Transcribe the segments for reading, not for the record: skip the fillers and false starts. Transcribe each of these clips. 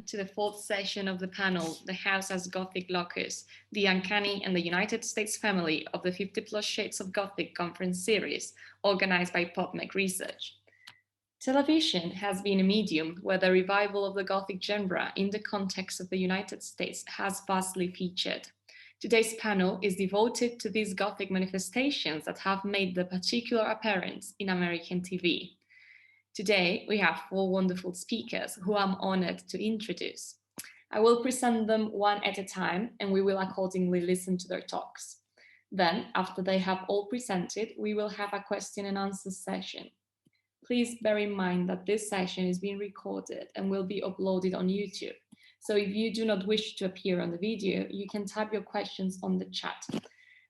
to the fourth session of the panel, The House as Gothic Locus, the Uncanny and the United States Family of the 50 Plus Shades of Gothic conference series, organized by PopMech Research. Television has been a medium where the revival of the Gothic genre in the context of the United States has vastly featured. Today's panel is devoted to these Gothic manifestations that have made their particular appearance in American TV. Today, we have four wonderful speakers who I'm honored to introduce. I will present them one at a time, and we will accordingly listen to their talks. Then, after they have all presented, we will have a question and answer session. Please bear in mind that this session is being recorded and will be uploaded on YouTube. So if you do not wish to appear on the video, you can type your questions on the chat.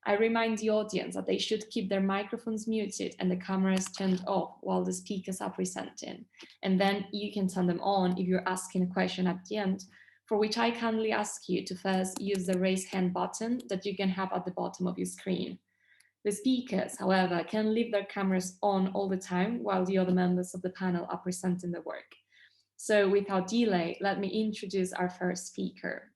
I remind the audience that they should keep their microphones muted and the cameras turned off while the speakers are presenting. And then you can turn them on if you're asking a question at the end, for which I kindly ask you to first use the raise hand button that you can have at the bottom of your screen. The speakers, however, can leave their cameras on all the time while the other members of the panel are presenting their work. So without delay, let me introduce our first speaker.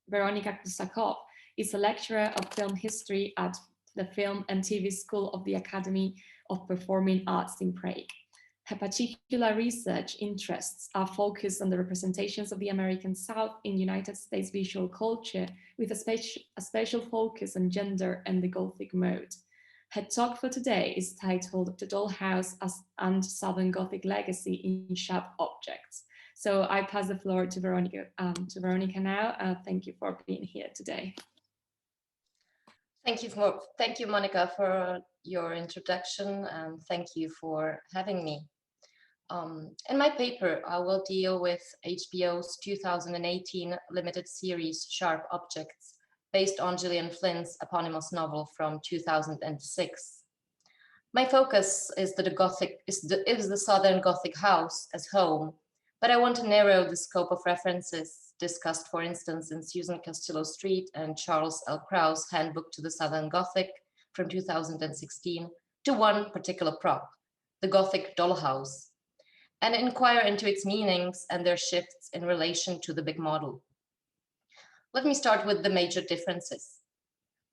Veronika Klusáková is a lecturer of film history at the Film and TV School of the Academy of Performing Arts in Prague. Her particular research interests are focused on the representations of the American South in United States visual culture, with a special focus on gender and the Gothic mode. Her talk for today is titled The Dollhouse and Southern Gothic Legacy in Sharp Objects. So I pass the floor to Veronika now. Thank you for being here today. Thank you, Monica, for your introduction, and thank you for having me. In my paper, I will deal with HBO's 2018 limited series Sharp Objects, based on Gillian Flynn's eponymous novel from 2006. My focus is the Southern Gothic house as home, but I want to narrow the scope of references discussed, for instance, in Susan Castillo Street and Charles L. Krauss' Handbook to the Southern Gothic from 2016, to one particular prop, the Gothic dollhouse, and inquire into its meanings and their shifts in relation to the big model. Let me start with the major differences.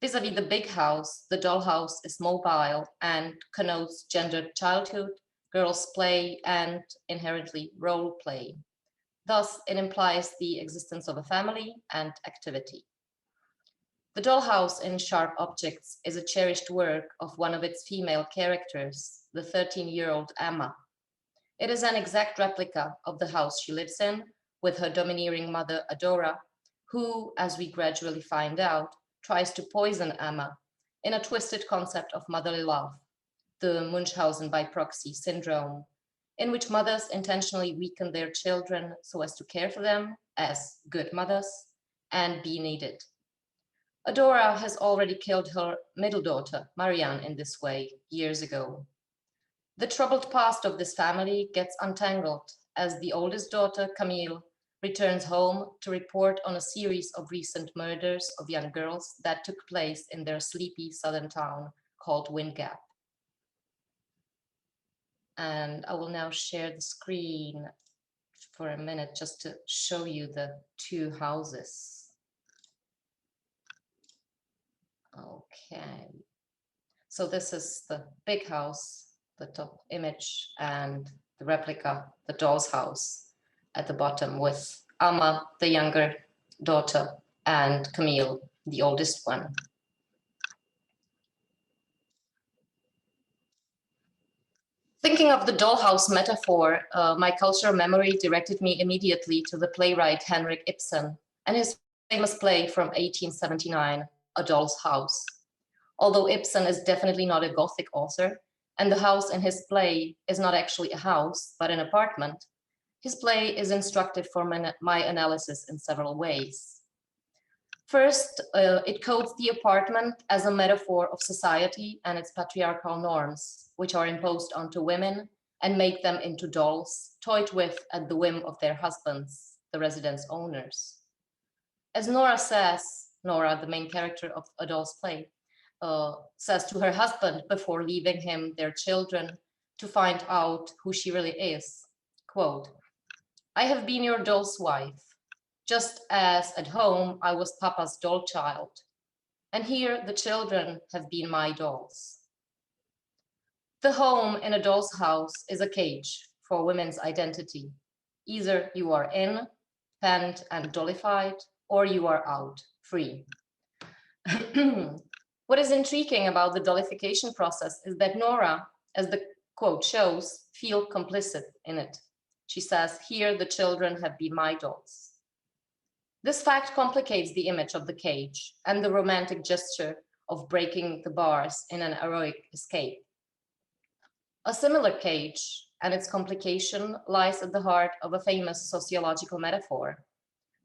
Vis-a-vis the big house, the dollhouse is mobile and connotes gendered childhood, girls' play, and inherently role play. Thus, it implies the existence of a family and activity. The dollhouse in Sharp Objects is a cherished work of one of its female characters, the 13-year-old Emma. It is an exact replica of the house she lives in, with her domineering mother, Adora, who, as we gradually find out, tries to poison Emma in a twisted concept of motherly love, the Munchausen by proxy syndrome, in which mothers intentionally weaken their children so as to care for them as good mothers and be needed. Adora has already killed her middle daughter, Marianne, in this way years ago. The troubled past of this family gets untangled as the oldest daughter, Camille, returns home to report on a series of recent murders of young girls that took place in their sleepy southern town called Wind Gap. And I will now share the screen for a minute just to show you the two houses. Okay, so this is the big house, the top image, and the replica, the doll's house, at the bottom, with Alma, the younger daughter, and Camille, the oldest one. Thinking of the dollhouse metaphor, my cultural memory directed me immediately to the playwright Henrik Ibsen and his famous play from 1879, A Doll's House. Although Ibsen is definitely not a Gothic author, and the house in his play is not actually a house, but an apartment, his play is instructive for my analysis in several ways. First, it codes the apartment as a metaphor of society and its patriarchal norms, which are imposed onto women and make them into dolls, toyed with at the whim of their husbands, the residence owners. As Nora says, Nora, the main character of A Doll's Play, says to her husband before leaving him their children to find out who she really is, quote, "I have been your doll's wife. just as at home I was Papa's doll child. And here the children have been my dolls. The home in a doll's house is a cage for women's identity. Either you are in, penned and dollified, or you are out, free. What is intriguing about the dollification process is that Nora, as the quote shows, feel complicit in it. She says, here the children have been my dolls. This fact complicates the image of the cage and the romantic gesture of breaking the bars in an heroic escape. A similar cage and its complication lies at the heart of a famous sociological metaphor,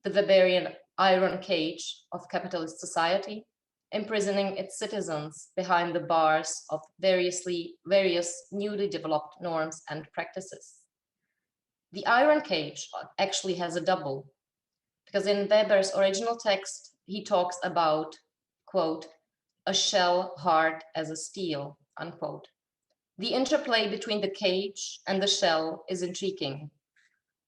the Weberian iron cage of capitalist society, imprisoning its citizens behind the bars of various newly developed norms and practices. The iron cage actually has a double, because in Weber's original text, he talks about, quote, a shell hard as a steel, unquote. The interplay between the cage and the shell is intriguing.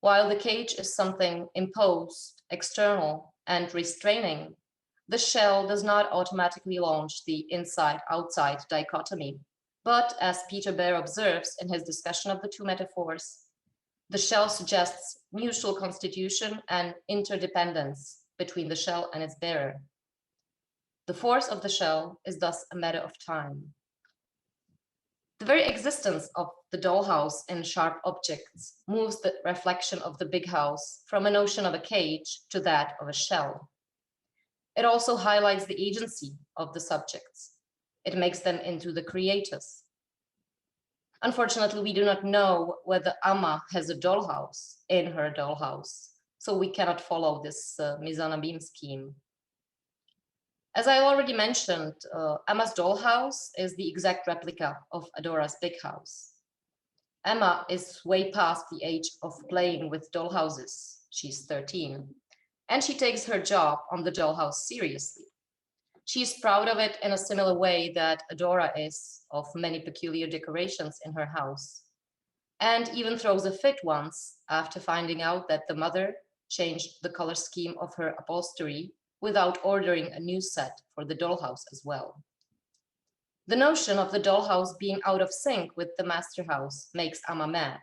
While the cage is something imposed, external, and restraining, the shell does not automatically launch the inside-outside dichotomy. But as Peter Baer observes in his discussion of the two metaphors, the shell suggests mutual constitution and interdependence between the shell and its bearer. The force of the shell is thus a matter of time. The very existence of the dollhouse in Sharp Objects moves the reflection of the big house from a notion of a cage to that of a shell. It also highlights the agency of the subjects. It makes them into the creators. Unfortunately, we do not know whether Amma has a dollhouse in her dollhouse, so we cannot follow this mise-en-abîme scheme. As I already mentioned, Emma's dollhouse is the exact replica of Adora's big house. Emma is way past the age of playing with dollhouses. She's 13, and she takes her job on the dollhouse seriously. She is proud of it in a similar way that Adora is of many peculiar decorations in her house, and even throws a fit once after finding out that the mother changed the color scheme of her upholstery without ordering a new set for the dollhouse as well. The notion of the dollhouse being out of sync with the master house makes Amma mad,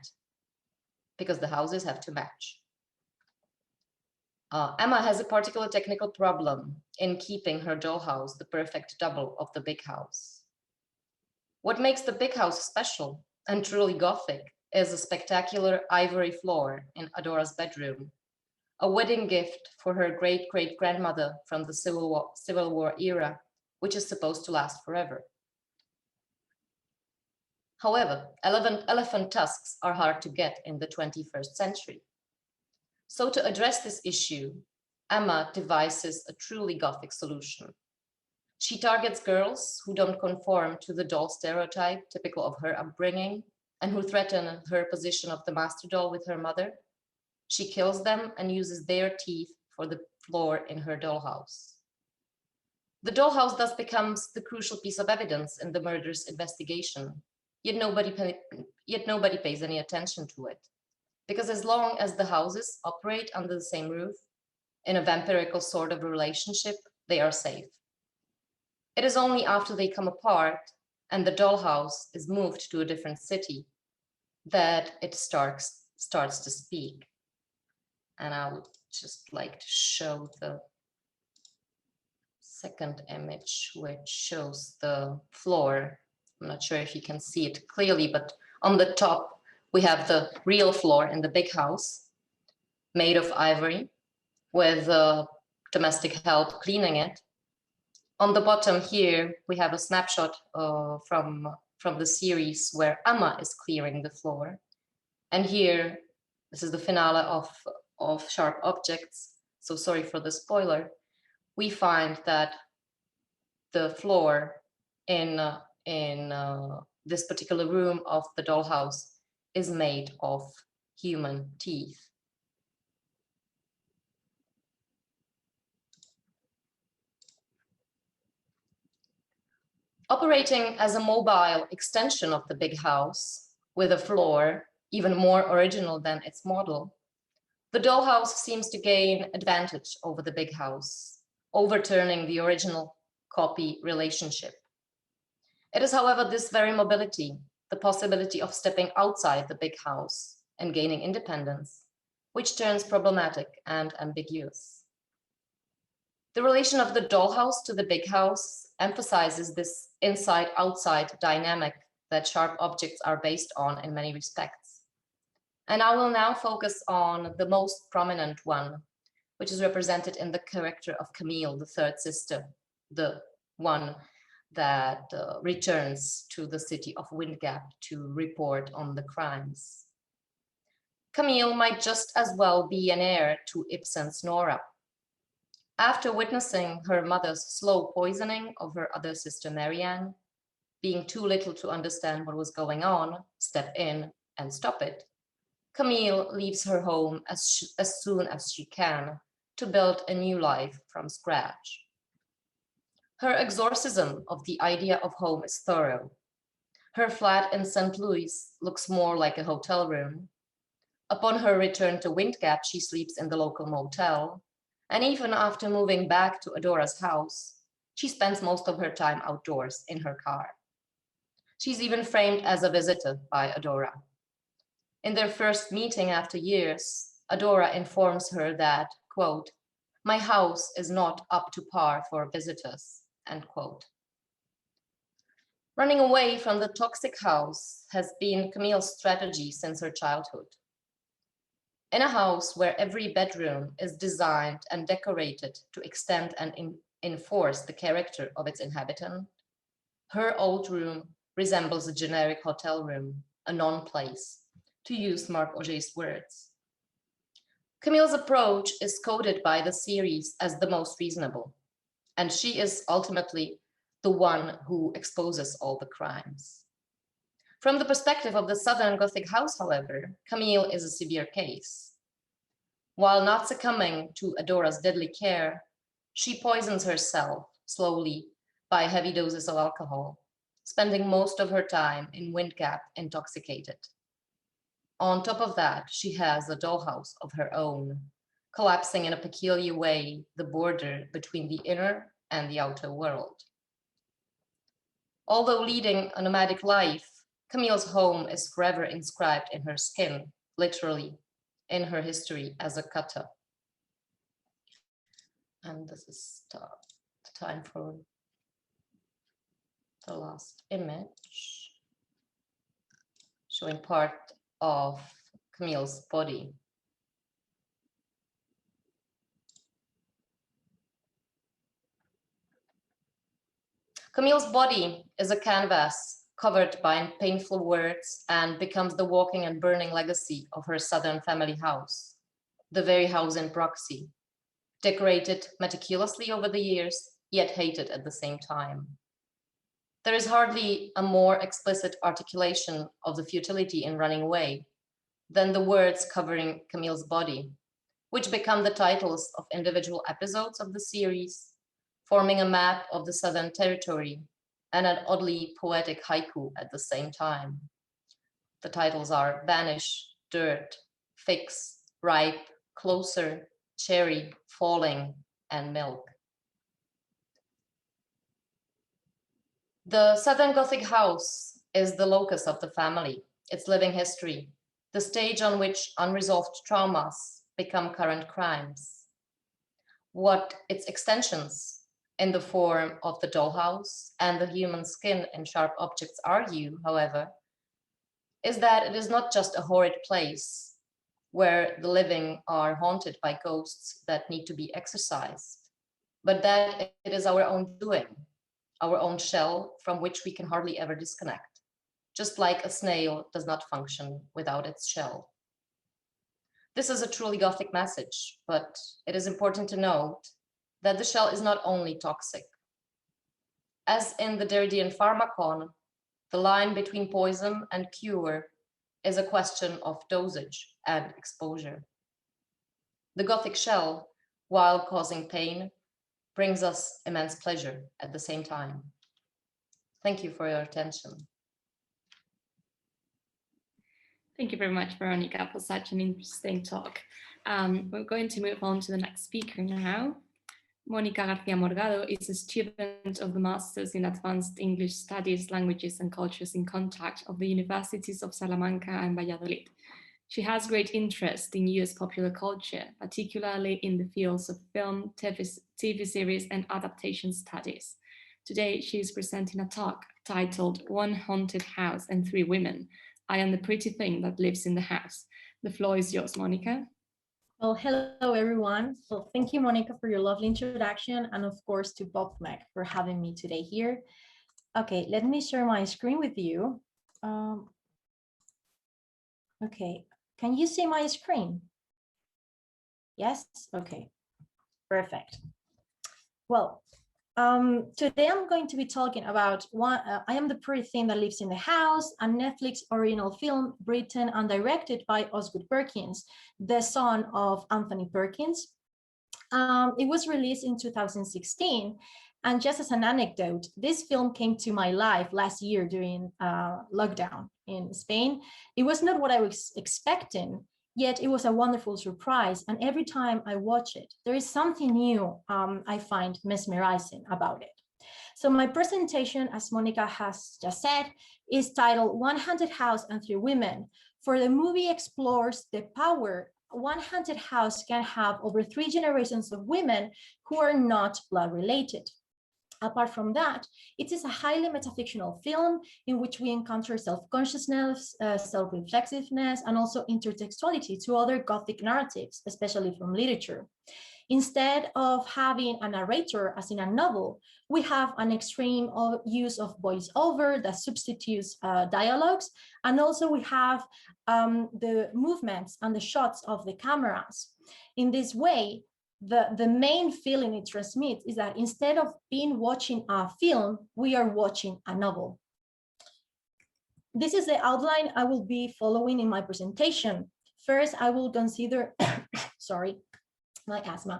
because the houses have to match. Emma has a particular technical problem in keeping her dollhouse the perfect double of the big house. What makes the big house special and truly Gothic is a spectacular ivory floor in Adora's bedroom, a wedding gift for her great-great-grandmother from the Civil War era, which is supposed to last forever. However, elephant tusks are hard to get in the 21st century. So to address this issue, Emma devises a truly Gothic solution. She targets girls who don't conform to the doll stereotype typical of her upbringing and who threaten her position of the master doll with her mother. She kills them and uses their teeth for the floor in her dollhouse. The dollhouse thus becomes the crucial piece of evidence in the murder's investigation, yet nobody pays any attention to it. Because as long as the houses operate under the same roof, in a vampirical sort of relationship, they are safe. It is only after they come apart and the dollhouse is moved to a different city that it starts to speak. And I would just like to show the second image, which shows the floor. I'm not sure if you can see it clearly, but on the top, we have the real floor in the big house, made of ivory, with domestic help cleaning it. On the bottom here, we have a snapshot from the series where Amma is clearing the floor. And here, this is the finale of Sharp Objects, so sorry for the spoiler. We find that the floor in this particular room of the dollhouse is made of human teeth. Operating as a mobile extension of the big house with a floor even more original than its model, The dollhouse seems to gain advantage over the big house, overturning the original copy relationship. It is, however, this very mobility, the possibility of stepping outside the big house and gaining independence, which turns problematic and ambiguous. The relation of the dollhouse to the big house emphasizes this inside-outside dynamic that sharp objects are based on in many respects. And I will now focus on the most prominent one, which is represented in the character of Camille, the third sister, the one that returns to the city of Windgap to report on the crimes. Camille might just as well be an heir to Ibsen's Nora. After witnessing her mother's slow poisoning of her other sister Marianne, being too little to understand what was going on, step in and stop it, Camille leaves her home as soon as she can to build a new life from scratch. Her exorcism of the idea of home is thorough. Her flat in St. Louis looks more like a hotel room. Upon her return to Windgap, she sleeps in the local motel. And even after moving back to Adora's house, she spends most of her time outdoors in her car. She's even framed as a visitor by Adora. In their first meeting after years, Adora informs her that, quote, "My house is not up to par for visitors," end quote. Running away from the toxic house has been Camille's strategy since her childhood. In a house where every bedroom is designed and decorated to extend and enforce the character of its inhabitant, her old room resembles a generic hotel room, a non-place, to use Marc Auger's words. Camille's approach is coded by the series as the most reasonable, and she is ultimately the one who exposes all the crimes. From the perspective of the Southern Gothic house, however, Camille is a severe case. While not succumbing to Adora's deadly care, she poisons herself slowly by heavy doses of alcohol, spending most of her time in Windgap intoxicated. On top of that, she has a dollhouse of her own, collapsing in a peculiar way the border between the inner and the outer world. Although leading a nomadic life, Camille's home is forever inscribed in her skin, literally, in her history as a cutter. And this is the time for the last image, showing part of Camille's body. Camille's body is a canvas covered by painful words and becomes the walking and burning legacy of her Southern family house, the very house in proxy, decorated meticulously over the years, yet hated at the same time. There is hardly a more explicit articulation of the futility in running away than the words covering Camille's body, which become the titles of individual episodes of the series, forming a map of the Southern territory and an oddly poetic haiku at the same time. The titles are Vanish, Dirt, Fix, Ripe, Closer, Cherry, Falling, and Milk. The Southern Gothic house is the locus of the family, its living history, the stage on which unresolved traumas become current crimes. What its extensions in the form of the dollhouse and the human skin in sharp objects argue, however, is that it is not just a horrid place where the living are haunted by ghosts that need to be exorcised, but that it is our own doing, our own shell from which we can hardly ever disconnect, just like a snail does not function without its shell. This is a truly Gothic message, but it is important to note that the shell is not only toxic. As in the Derridean pharmacon, the line between poison and cure is a question of dosage and exposure. The Gothic shell, while causing pain, brings us immense pleasure at the same time. Thank you for your attention. Thank you very much, Veronika, for such an interesting talk. We're going to move on to the next speaker now. Mónica García Morgado is a student of the Masters in Advanced English Studies, Languages and Cultures in Contact of the Universities of Salamanca and Valladolid. She has great interest in US popular culture, particularly in the fields of film, TV series and adaptation studies. Today, she is presenting a talk titled One Haunted House and Three Women. I am the pretty thing that lives in the house. The floor is yours, Mónica. Well, hello, everyone. So thank you, Monica, for your lovely introduction, and of course to Bob Mac for having me today here. Okay, let me share my screen with you. Okay, can you see my screen? Yes, okay, perfect. Well, today I'm going to be talking about I Am the Pretty Thing That Lives in the House, a Netflix original film written and directed by Osgood Perkins, the son of Anthony Perkins. It was released in 2016, and just as an anecdote, this film came to my life last year during lockdown in Spain. It was not what I was expecting, yet it was a wonderful surprise, and every time I watch it, there is something new I find mesmerizing about it. So my presentation, as Monica has just said, is titled One Haunted House and Three Women. For the movie explores the power one haunted house can have over 3 generations of women who are not blood related. Apart from that, it is a highly metafictional film in which we encounter self-consciousness, self-reflexiveness, and also intertextuality to other Gothic narratives, especially from literature. Instead of having a narrator, as in a novel, we have an extreme use of voiceover that substitutes dialogues, and also we have the movements and the shots of the cameras. In this way, the main feeling it transmits is that instead of watching a film, we are watching a novel. This is the outline I will be following in my presentation. First, I will consider, sorry, my asthma.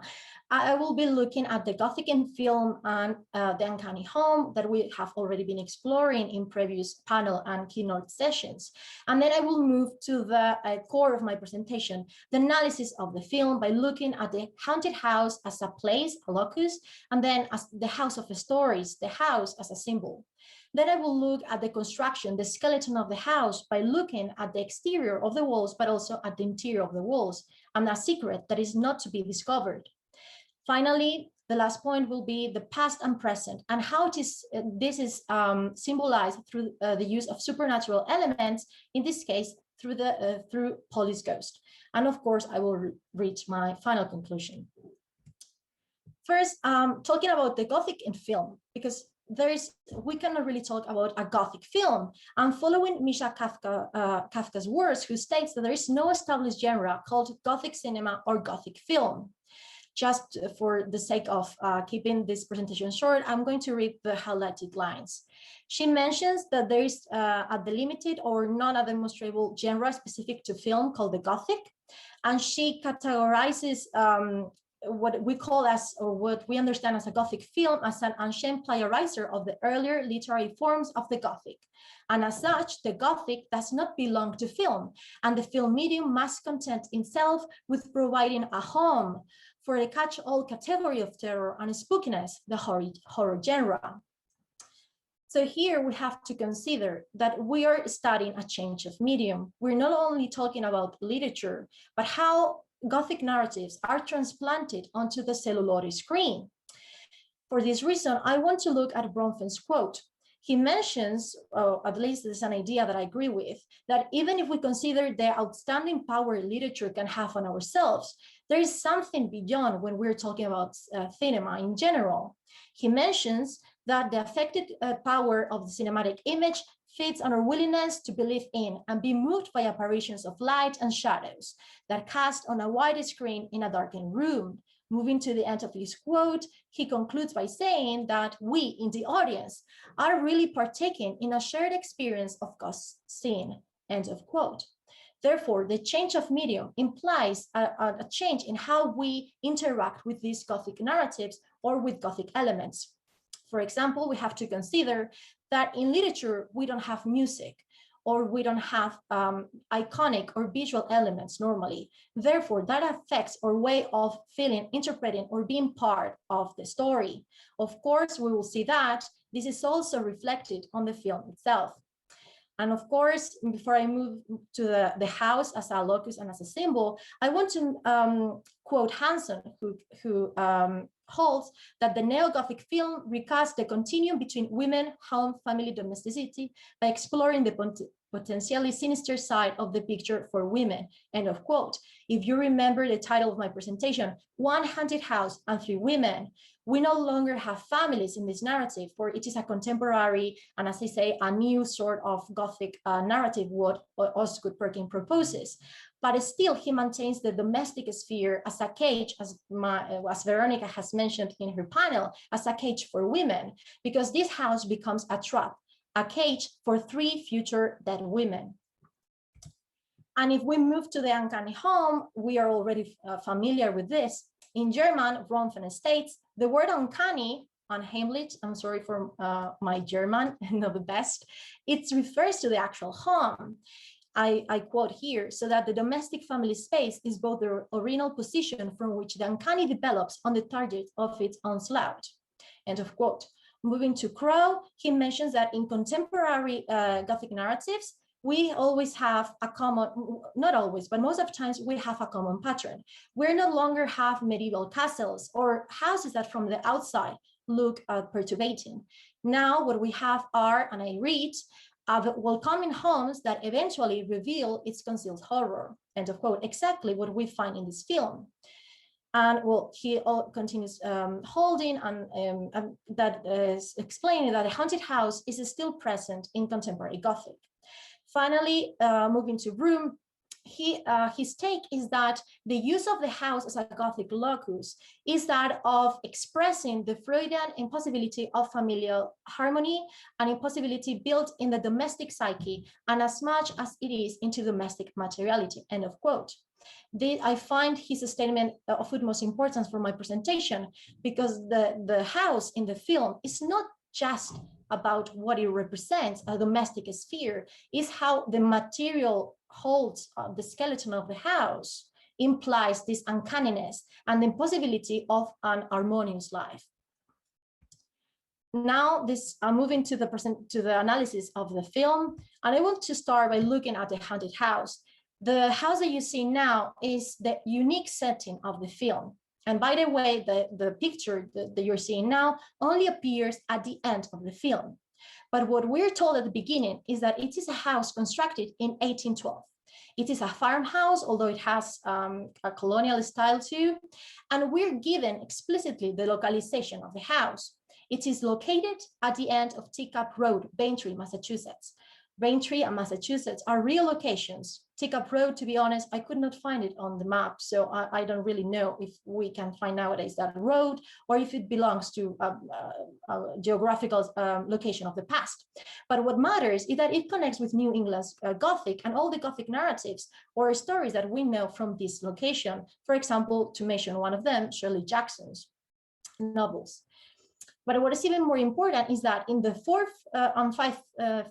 I will be looking at the Gothic in film and the uncanny home that we have already been exploring in previous panel and keynote sessions. And then I will move to the core of my presentation, the analysis of the film by looking at the haunted house as a place, a locus, and then as the house of stories, the house as a symbol. Then I will look at the construction, the skeleton of the house by looking at the exterior of the walls, but also at the interior of the walls, and a secret that is not to be discovered. Finally, the last point will be the past and present, and how this is symbolized through the use of supernatural elements, in this case, through police ghost. And of course, I will reach my final conclusion. First, talking about the Gothic in film, because we cannot really talk about a Gothic film. And following Misha Kafka's words, who states that there is no established genre called Gothic cinema or Gothic film. Just for the sake of keeping this presentation short, I'm going to read the highlighted lines. She mentions that there is a delimited or non-demonstrable genre specific to film called the Gothic, and she categorizes what we call as, or what we understand as a Gothic film as an ancient plagiarizer of the earlier literary forms of the Gothic. And as such, the Gothic does not belong to film, and the film medium must content itself with providing a home for the catch-all category of terror and spookiness, the horror genre. So here we have to consider that we are studying a change of medium. We're not only talking about literature, but how Gothic narratives are transplanted onto the celluloid screen. For this reason, I want to look at Bronfen's quote. He mentions, at least there's an idea that I agree with, that even if we consider the outstanding power literature can have on ourselves, there is something beyond when we're talking about cinema in general. He mentions that the affected power of the cinematic image feeds on our willingness to believe in and be moved by apparitions of light and shadows that cast on a wide screen in a darkened room. Moving to the end of his quote, he concludes by saying that we in the audience are really partaking in a shared experience of ghost scene, end of quote. Therefore, the change of medium implies a change in how we interact with these Gothic narratives or with Gothic elements. For example, we have to consider that in literature, we don't have music, or we don't have iconic or visual elements normally. Therefore, that affects our way of feeling, interpreting, or being part of the story. Of course, we will see that this is also reflected on the film itself. And of course, before I move to the house as a locus and as a symbol, I want to quote Hanson, who holds that the neo-Gothic film recasts the continuum between women, home, family, domesticity by exploring the potentially sinister side of the picture for women, end of quote. If you remember the title of my presentation, One Haunted House and Three Women, we no longer have families in this narrative, for it is a contemporary, and as I say, a new sort of Gothic narrative, what Osgood Perkin proposes. But still, he maintains the domestic sphere as a cage, as Veronika has mentioned in her panel, as a cage for women, because this house becomes a trap, a cage for three future dead women. And if we move to the uncanny home, we are already familiar with this. In German, Ronfen states, the word uncanny, unheimlich, I'm sorry for my German, not the best, it refers to the actual home. I quote here, so that the domestic family space is both the original position from which the uncanny develops on the target of its onslaught, end of quote. Moving to Crow, he mentions that in contemporary Gothic narratives, we always have a common, not always, but most of the times we have a common pattern. We no longer have medieval castles or houses that from the outside look perturbating. Now what we have are, and I read, welcoming homes that eventually reveal its concealed horror, end of quote, exactly what we find in this film. And well, he continues holding and that is explaining that a haunted house is still present in contemporary Gothic. Finally, moving to Broom, his take is that the use of the house as a Gothic locus is that of expressing the Freudian impossibility of familial harmony, an impossibility built in the domestic psyche, and as much as it is into domestic materiality, end of quote. I find his statement of utmost importance for my presentation, because the house in the film is not just about what it represents, a domestic sphere, is how the material holds the skeleton of the house, implies this uncanniness and the impossibility of an harmonious life. Now, moving to the analysis of the film, and I want to start by looking at the haunted house. The house that you see now is the unique setting of the film. And by the way, the picture that you're seeing now only appears at the end of the film. But what we're told at the beginning is that it is a house constructed in 1812. It is a farmhouse, although it has a colonial style too. And we're given explicitly the localization of the house. It is located at the end of Teacup Road, Braintree, Massachusetts. Braintree and Massachusetts are real locations. Teacup Road, to be honest, I could not find it on the map, so I don't really know if we can find nowadays that road or if it belongs to a geographical location of the past. But what matters is that it connects with New England's Gothic and all the Gothic narratives or stories that we know from this location. For example, to mention one of them, Shirley Jackson's novels. But what is even more important is that in the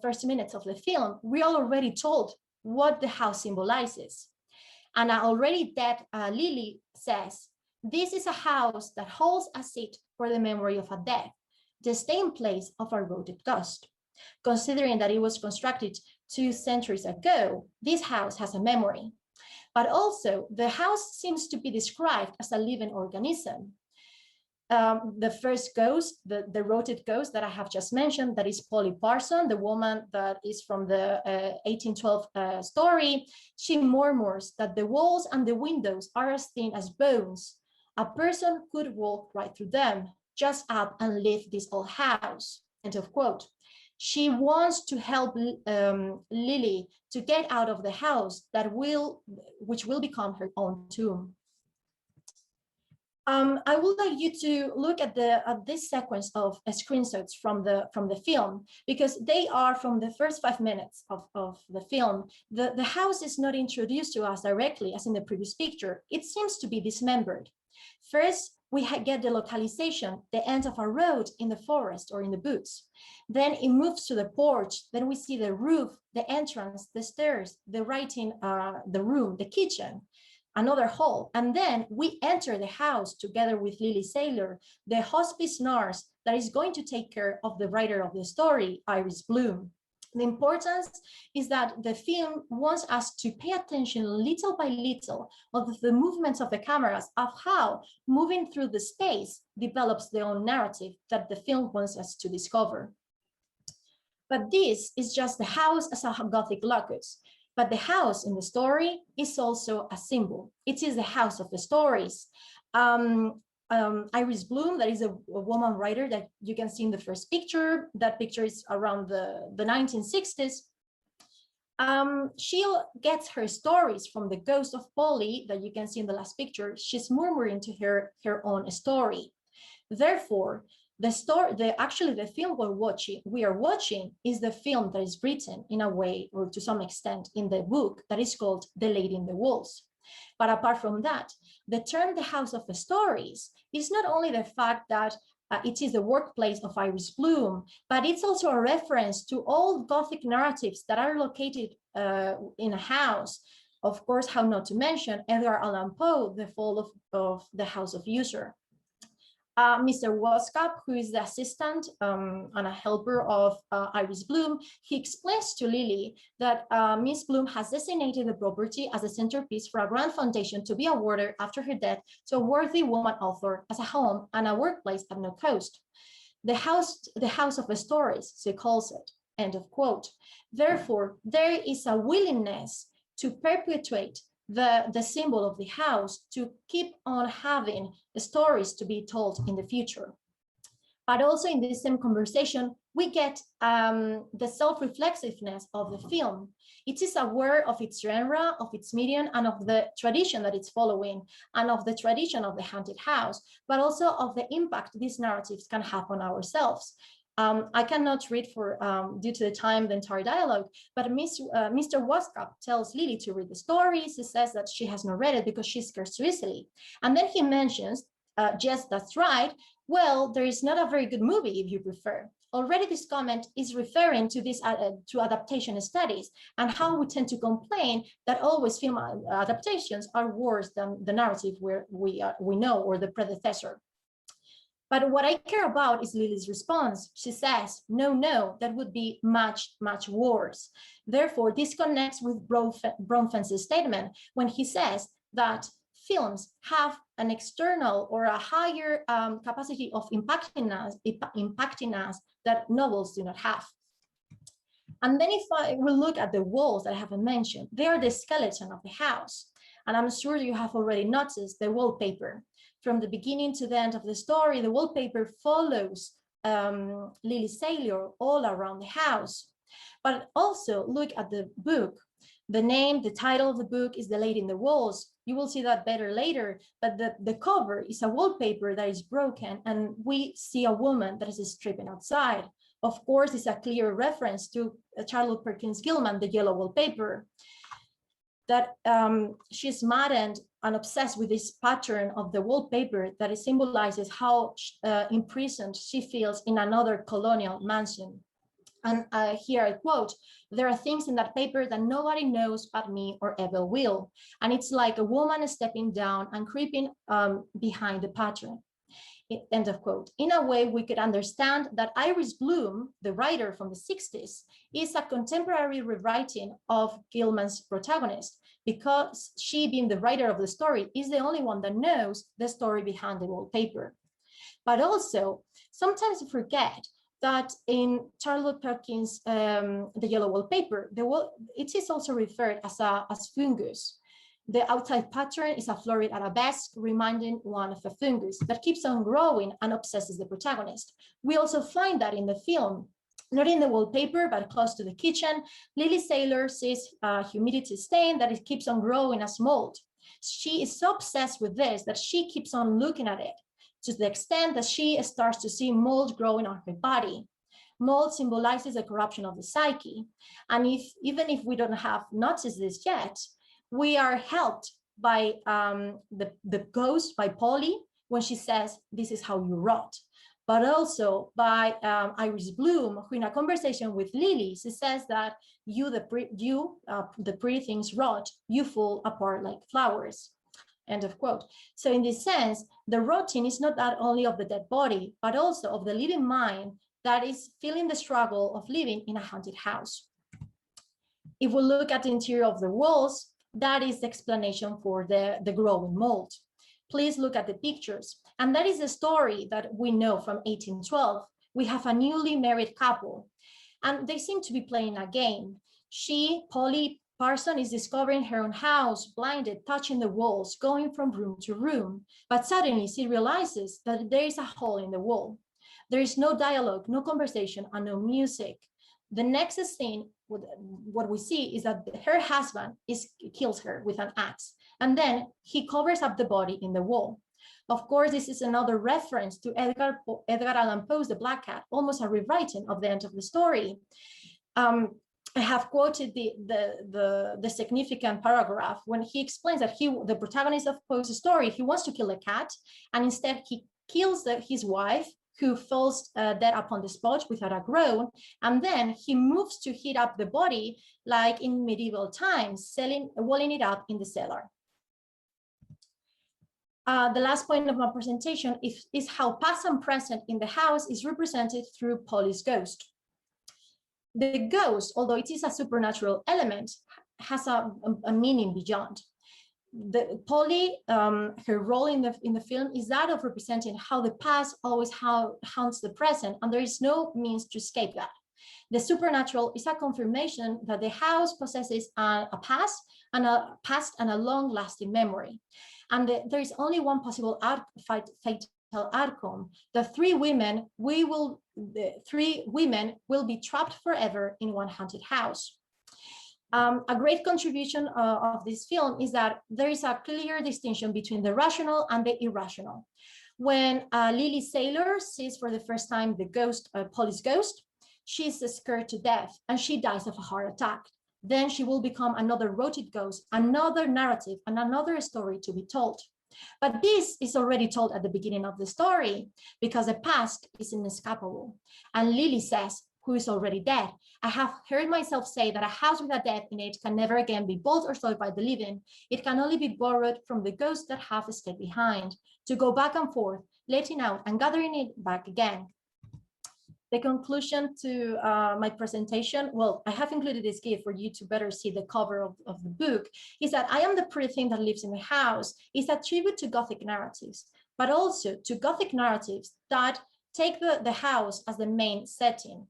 first minutes of the film, we are already told what the house symbolizes. And already dead Lily says, this is a house that holds a seat for the memory of a death, the staying place of a rooted ghost. Considering that it was constructed 2 centuries ago, this house has a memory. But also, the house seems to be described as a living organism. The first ghost, the rooted ghost that I have just mentioned, that is Polly Parson, the woman that is from the 1812 story, she murmurs that the walls and the windows are as thin as bones. A person could walk right through them, just up and leave this old house, end of quote. She wants to help Lily to get out of the house which will become her own tomb. I would like you to look at this sequence of screenshots from the film, because they are from the first 5 minutes of the film. The house is not introduced to us directly as in the previous picture. It seems to be dismembered. First, we get the localization, the end of a road in the forest or in the woods. Then it moves to the porch. Then we see the roof, the entrance, the stairs, the writing, the room, the kitchen, another hall. And then we enter the house together with Lily Saylor, the hospice nurse that is going to take care of the writer of the story, Iris Bloom. The importance is that the film wants us to pay attention little by little of the movements of the cameras, of how moving through the space develops their own narrative that the film wants us to discover. But this is just the house as a Gothic locus. But the house in the story is also a symbol. It is the house of the stories. Iris Bloom, that is a woman writer that you can see in the first picture. That picture is around the 1960s. She gets her stories from the ghost of Polly that you can see in the last picture. She's murmuring to her own story. Therefore, the film we are watching is the film that is written in a way, or to some extent, in the book that is called The Lady in the Walls. But apart from that, the term the House of the Stories is not only the fact that it is the workplace of Iris Bloom, but it's also a reference to all Gothic narratives that are located in a house. Of course, how not to mention Edgar Allan Poe, The Fall of the House of Usher. Mr. Woskap, who is the assistant and a helper of Iris Bloom, he explains to Lily that Miss Bloom has designated the property as a centerpiece for a grand foundation to be awarded after her death to a worthy woman author as a home and a workplace at no cost. The house of the stories, she calls it, end of quote. Therefore, there is a willingness to perpetuate the symbol of the house, to keep on having stories to be told in the future. But also in this same conversation, we get the self-reflexiveness of the film. It is aware of its genre, of its medium, and of the tradition that it's following, and of the tradition of the haunted house, but also of the impact these narratives can have on ourselves. I cannot read due to the time the entire dialogue, but Mr. Woskap tells Lily to read the stories. He says that she has not read it because she's scared too easily. And then he mentions, yes, that's right. Well, there is not a very good movie if you prefer. Already this comment is referring to this to adaptation studies and how we tend to complain that always film adaptations are worse than the narrative where we know, or the predecessor. But what I care about is Lily's response. She says, no, that would be much, much worse. Therefore, this connects with Bronfen's statement when he says that films have an external or a higher capacity of impacting us that novels do not have. And then if we look at the walls that I haven't mentioned, they are the skeleton of the house. And I'm sure you have already noticed the wallpaper. From the beginning to the end of the story, the wallpaper follows Lily Saylor all around the house. But also look at the book. The title of the book is The Lady in the Walls. You will see that better later, but the cover is a wallpaper that is broken, and we see a woman that is stripping outside. Of course, it's a clear reference to Charlotte Perkins Gilman, The Yellow Wallpaper, that she's maddened and obsessed with this pattern of the wallpaper that it symbolizes how imprisoned she feels in another colonial mansion. And here I quote, "There are things in that paper that nobody knows but me or ever will." And it's like a woman stepping down and creeping behind the pattern. End of quote. In a way, we could understand that Iris Bloom, the writer from the 60s, is a contemporary rewriting of Gilman's protagonist, because she, being the writer of the story, is the only one that knows the story behind the wallpaper. But also, sometimes we forget that in Charlotte Perkins' The Yellow Wallpaper, it is also referred as fungus. The outside pattern is a florid arabesque, reminding one of a fungus that keeps on growing and obsesses the protagonist. We also find that in the film, not in the wallpaper, but close to the kitchen. Lily Saylor sees a humidity stain that it keeps on growing as mold. She is so obsessed with this that she keeps on looking at it, to the extent that she starts to see mold growing on her body. Mold symbolizes the corruption of the psyche. And even if we don't have noticed this yet, we are helped by the ghost, by Polly, when she says, "This is how you rot." But also by Iris Bloom, who in a conversation with Lily, she says that the pretty things rot, you fall apart like flowers. End of quote. So in this sense, the rotting is not that only of the dead body, but also of the living mind that is feeling the struggle of living in a haunted house. If we look at the interior of the walls, that is the explanation for the growing mold. Please look at the pictures. And that is the story that we know from 1812. We have a newly married couple, and they seem to be playing a game. She, Polly Parson, is discovering her own house, blinded, touching the walls, going from room to room. But suddenly she realizes that there is a hole in the wall. There is no dialogue, no conversation, and no music. The next scene, what we see is that her husband kills her with an axe, and then he covers up the body in the wall. Of course, this is another reference to Edgar Allan Poe's The Black Cat, almost a rewriting of the end of the story. I have quoted the significant paragraph when he explains that the protagonist of Poe's story, he wants to kill a cat, and instead he kills his wife, who falls dead upon the spot without a groan, and then he moves to heat up the body like in medieval times, walling it up in the cellar. The last point of my presentation is how past and present in the house is represented through Polly's ghost. The ghost, although it is a supernatural element, has a meaning beyond. Polly, her role in the film is that of representing how the past always haunts the present, and there is no means to escape that. The supernatural is a confirmation that the house possesses a past and a long-lasting memory, and there is only one possible fatal outcome: the three women will be trapped forever in one haunted house. A great contribution of this film is that there is a clear distinction between the rational and the irrational. When Lily Saylor sees for the first time the ghost, Polly's ghost, she's scared to death and she dies of a heart attack. Then she will become another rotted ghost, another narrative, and another story to be told. But this is already told at the beginning of the story because the past is inescapable. And Lily says, who is already dead, "I have heard myself say that a house with a death in it can never again be bought or sold by the living. It can only be borrowed from the ghosts that have stayed behind, to go back and forth, letting out and gathering it back again." The conclusion to my presentation, well, I have included this GIF for you to better see the cover of the book, is that I Am the Pretty Thing That Lives in the House is a tribute to Gothic narratives, but also to Gothic narratives that take the house as the main setting.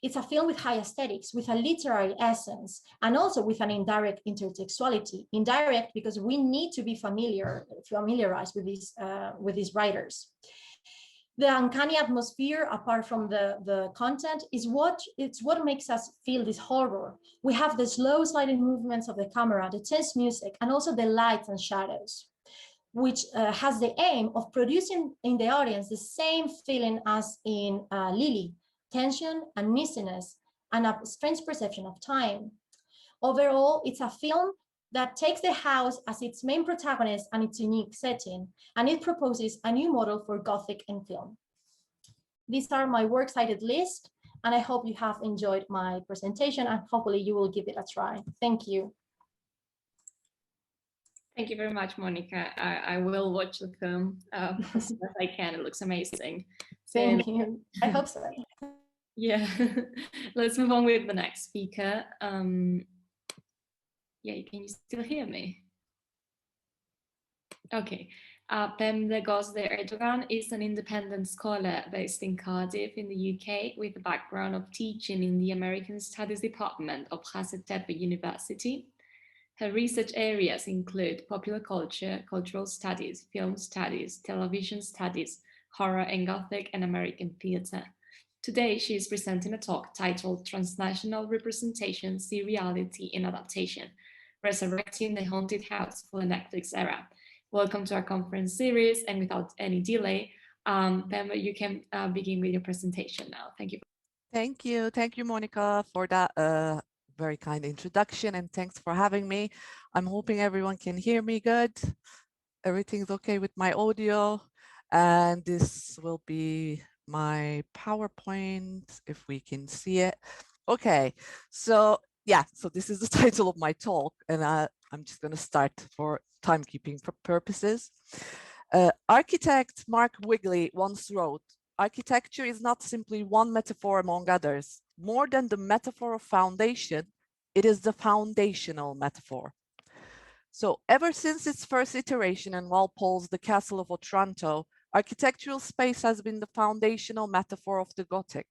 It's a film with high aesthetics, with a literary essence, and also with an indirect intertextuality. Indirect because we need to be familiarized with these writers. The uncanny atmosphere, apart from the content, is what makes us feel this horror. We have the slow sliding movements of the camera, the tense music, and also the lights and shadows, which has the aim of producing in the audience the same feeling as in Lily: tension, uneasiness, and a strange perception of time. Overall, it's a film that takes the house as its main protagonist and its unique setting, and it proposes a new model for Gothic in film. These are my works cited list, and I hope you have enjoyed my presentation, and hopefully you will give it a try. Thank you. Thank you very much, Monica. I will watch the film as soon as I can. It looks amazing. Thank you. I hope so. Yeah, let's move on with the next speaker. Yeah, can you still hear me? Okay. Pembe Gozde Erdogan is an independent scholar based in Cardiff in the UK with a background of teaching in the American Studies Department of Pembe University. Her research areas include popular culture, cultural studies, film studies, television studies, horror and Gothic and American theatre. Today, she is presenting a talk titled Transnational Representation, Seriality and Adaptation, Resurrecting the Haunted House for the Netflix Era. Welcome to our conference series, and without any delay, Pembe, you can begin with your presentation now. Thank you. Thank you, Monica, for that very kind introduction, and thanks for having me. I'm hoping everyone can hear me good. Everything's okay with my audio. And this will be my PowerPoint, if we can see it. Okay, so yeah, so this is the title of my talk, and I'm just going to start for timekeeping purposes. Architect Mark Wigley once wrote, "Architecture is not simply one metaphor among others. More than the metaphor of foundation, it is the foundational metaphor." So ever since its first iteration in Walpole's The Castle of Otranto, architectural space has been the foundational metaphor of the Gothic.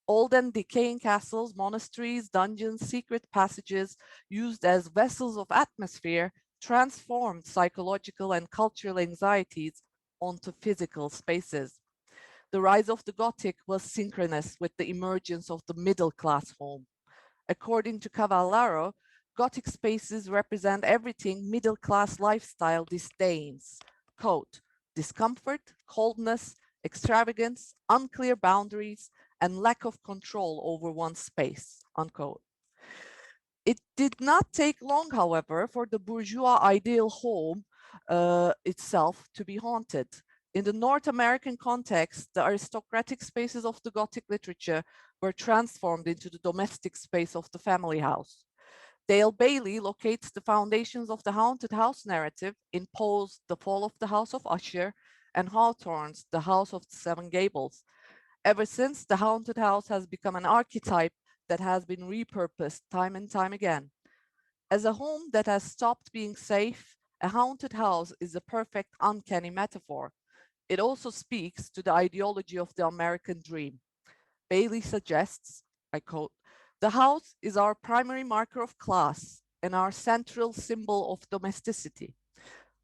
Old and decaying castles, monasteries, dungeons, secret passages used as vessels of atmosphere transformed psychological and cultural anxieties onto physical spaces. The rise of the Gothic was synchronous with the emergence of the middle-class home. According to Cavallaro, Gothic spaces represent everything middle-class lifestyle disdains. Quote, discomfort, coldness, extravagance, unclear boundaries, and lack of control over one's space, unquote. It did not take long, however, for the bourgeois ideal home itself to be haunted. In the North American context, the aristocratic spaces of the Gothic literature were transformed into the domestic space of the family house. Dale Bailey locates the foundations of the haunted house narrative in Poe's The Fall of the House of Usher and Hawthorne's The House of the Seven Gables. Ever since, the haunted house has become an archetype that has been repurposed time and time again. As a home that has stopped being safe, a haunted house is a perfect uncanny metaphor. It also speaks to the ideology of the American dream. Bailey suggests, I quote, "The house is our primary marker of class and our central symbol of domesticity,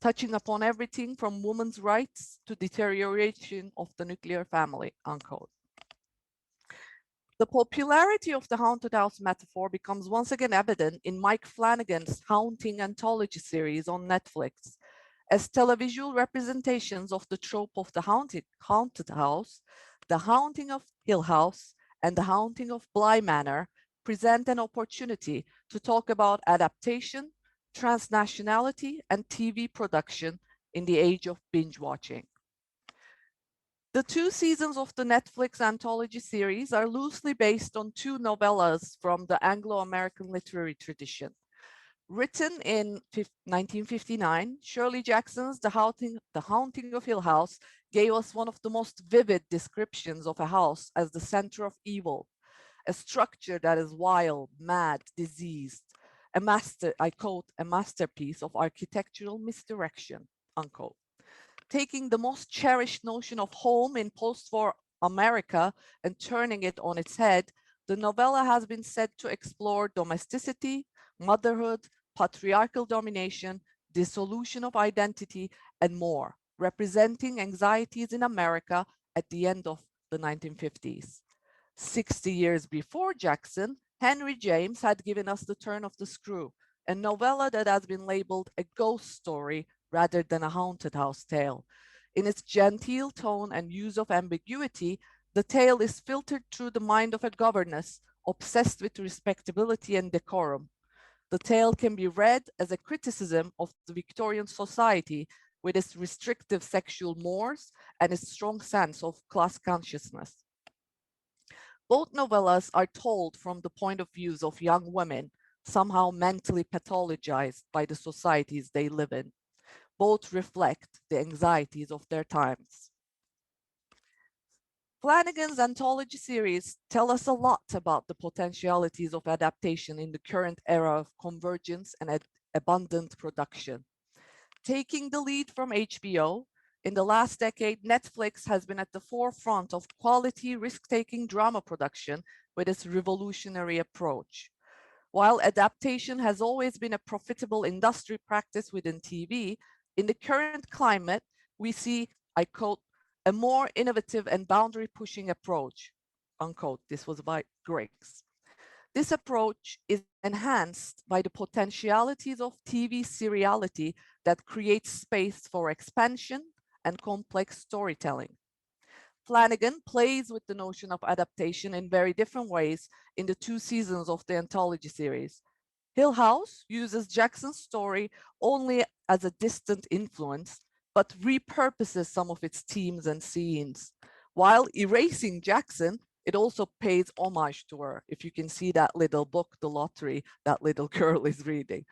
touching upon everything from women's rights to deterioration of the nuclear family," unquote. The popularity of the haunted house metaphor becomes once again evident in Mike Flanagan's Haunting anthology series on Netflix. As televisual representations of the trope of the haunted house, The Haunting of Hill House and The Haunting of Bly Manor present an opportunity to talk about adaptation, transnationality, and TV production in the age of binge watching. The 2 seasons of the Netflix anthology series are loosely based on 2 novellas from the Anglo-American literary tradition. Written in 1959, Shirley Jackson's The Haunting of Hill House gave us one of the most vivid descriptions of a house as the center of evil, a structure that is wild, mad, diseased, I quote, a masterpiece of architectural misdirection, unquote. Taking the most cherished notion of home in post-war America and turning it on its head, the novella has been said to explore domesticity, motherhood, patriarchal domination, dissolution of identity, and more, representing anxieties in America at the end of the 1950s. 60 years before Jackson, Henry James had given us The Turn of the Screw, a novella that has been labeled a ghost story rather than a haunted house tale. In its genteel tone and use of ambiguity, the tale is filtered through the mind of a governess obsessed with respectability and decorum. The tale can be read as a criticism of the Victorian society with its restrictive sexual mores and its strong sense of class consciousness. Both novellas are told from the point of views of young women, somehow mentally pathologized by the societies they live in. Both reflect the anxieties of their times. Flanagan's anthology series tell us a lot about the potentialities of adaptation in the current era of convergence and abundant production. Taking the lead from HBO, in the last decade, Netflix has been at the forefront of quality, risk-taking drama production with its revolutionary approach. While adaptation has always been a profitable industry practice within TV, in the current climate, we see, I quote, "a more innovative and boundary-pushing approach," unquote. This was by Griggs. This approach is enhanced by the potentialities of TV seriality that creates space for expansion and complex storytelling. Flanagan plays with the notion of adaptation in very different ways in the 2 seasons of the anthology series. Hill House uses Jackson's story only as a distant influence, but repurposes some of its themes and scenes. While erasing Jackson, it also pays homage to her. If you can see that little book, The Lottery, that little girl is reading.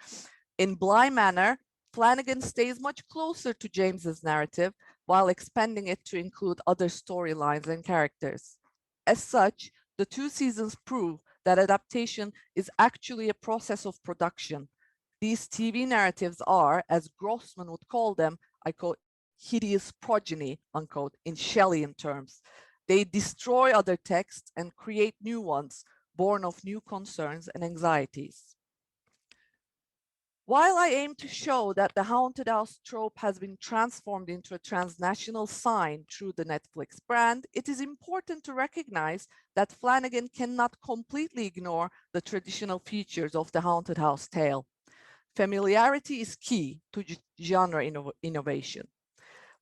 In Bly Manor, Flanagan stays much closer to James's narrative while expanding it to include other storylines and characters. As such, the two seasons prove that adaptation is actually a process of production. These TV narratives are, as Grossman would call them, I quote, hideous progeny, unquote, in Shelleyan terms. They destroy other texts and create new ones, born of new concerns and anxieties. While I aim to show that the haunted house trope has been transformed into a transnational sign through the Netflix brand, it is important to recognize that Flanagan cannot completely ignore the traditional features of the haunted house tale. Familiarity is key to genre innovation.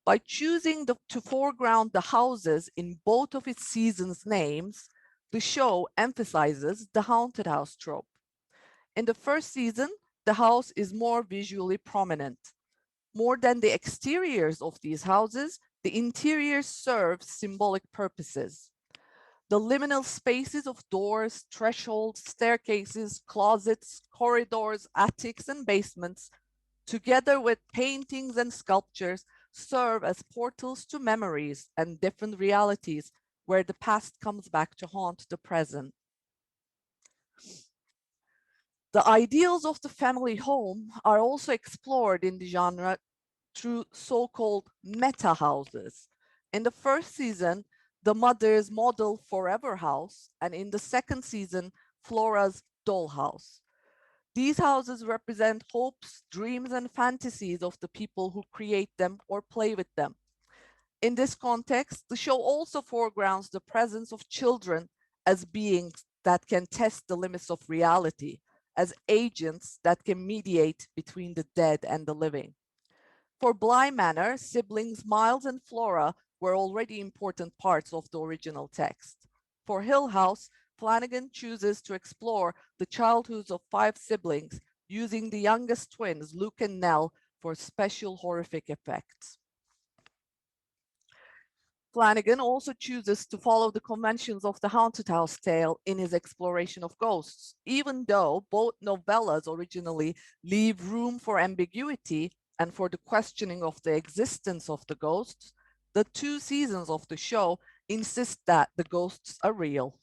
By choosing to foreground the houses in both of its seasons' names, the show emphasizes the haunted house trope. In the first season, the house is more visually prominent. More than the exteriors of these houses, the interiors serve symbolic purposes. The liminal spaces of doors, thresholds, staircases, closets, corridors, attics, and basements, together with paintings and sculptures, serve as portals to memories and different realities where the past comes back to haunt the present. The ideals of the family home are also explored in the genre through so-called meta houses. In the first season, the mother's model forever house, and in the second season, Flora's dollhouse. These houses represent hopes, dreams, and fantasies of the people who create them or play with them. In this context, the show also foregrounds the presence of children as beings that can test the limits of reality, as agents that can mediate between the dead and the living. For Bly Manor, siblings Miles and Flora were already important parts of the original text. For Hill House, Flanagan chooses to explore the childhoods of 5 siblings using the youngest twins, Luke and Nell, for special horrific effects. Flanagan also chooses to follow the conventions of the haunted house tale in his exploration of ghosts. Even though both novellas originally leave room for ambiguity and for the questioning of the existence of the ghosts, the 2 seasons of the show insist that the ghosts are real,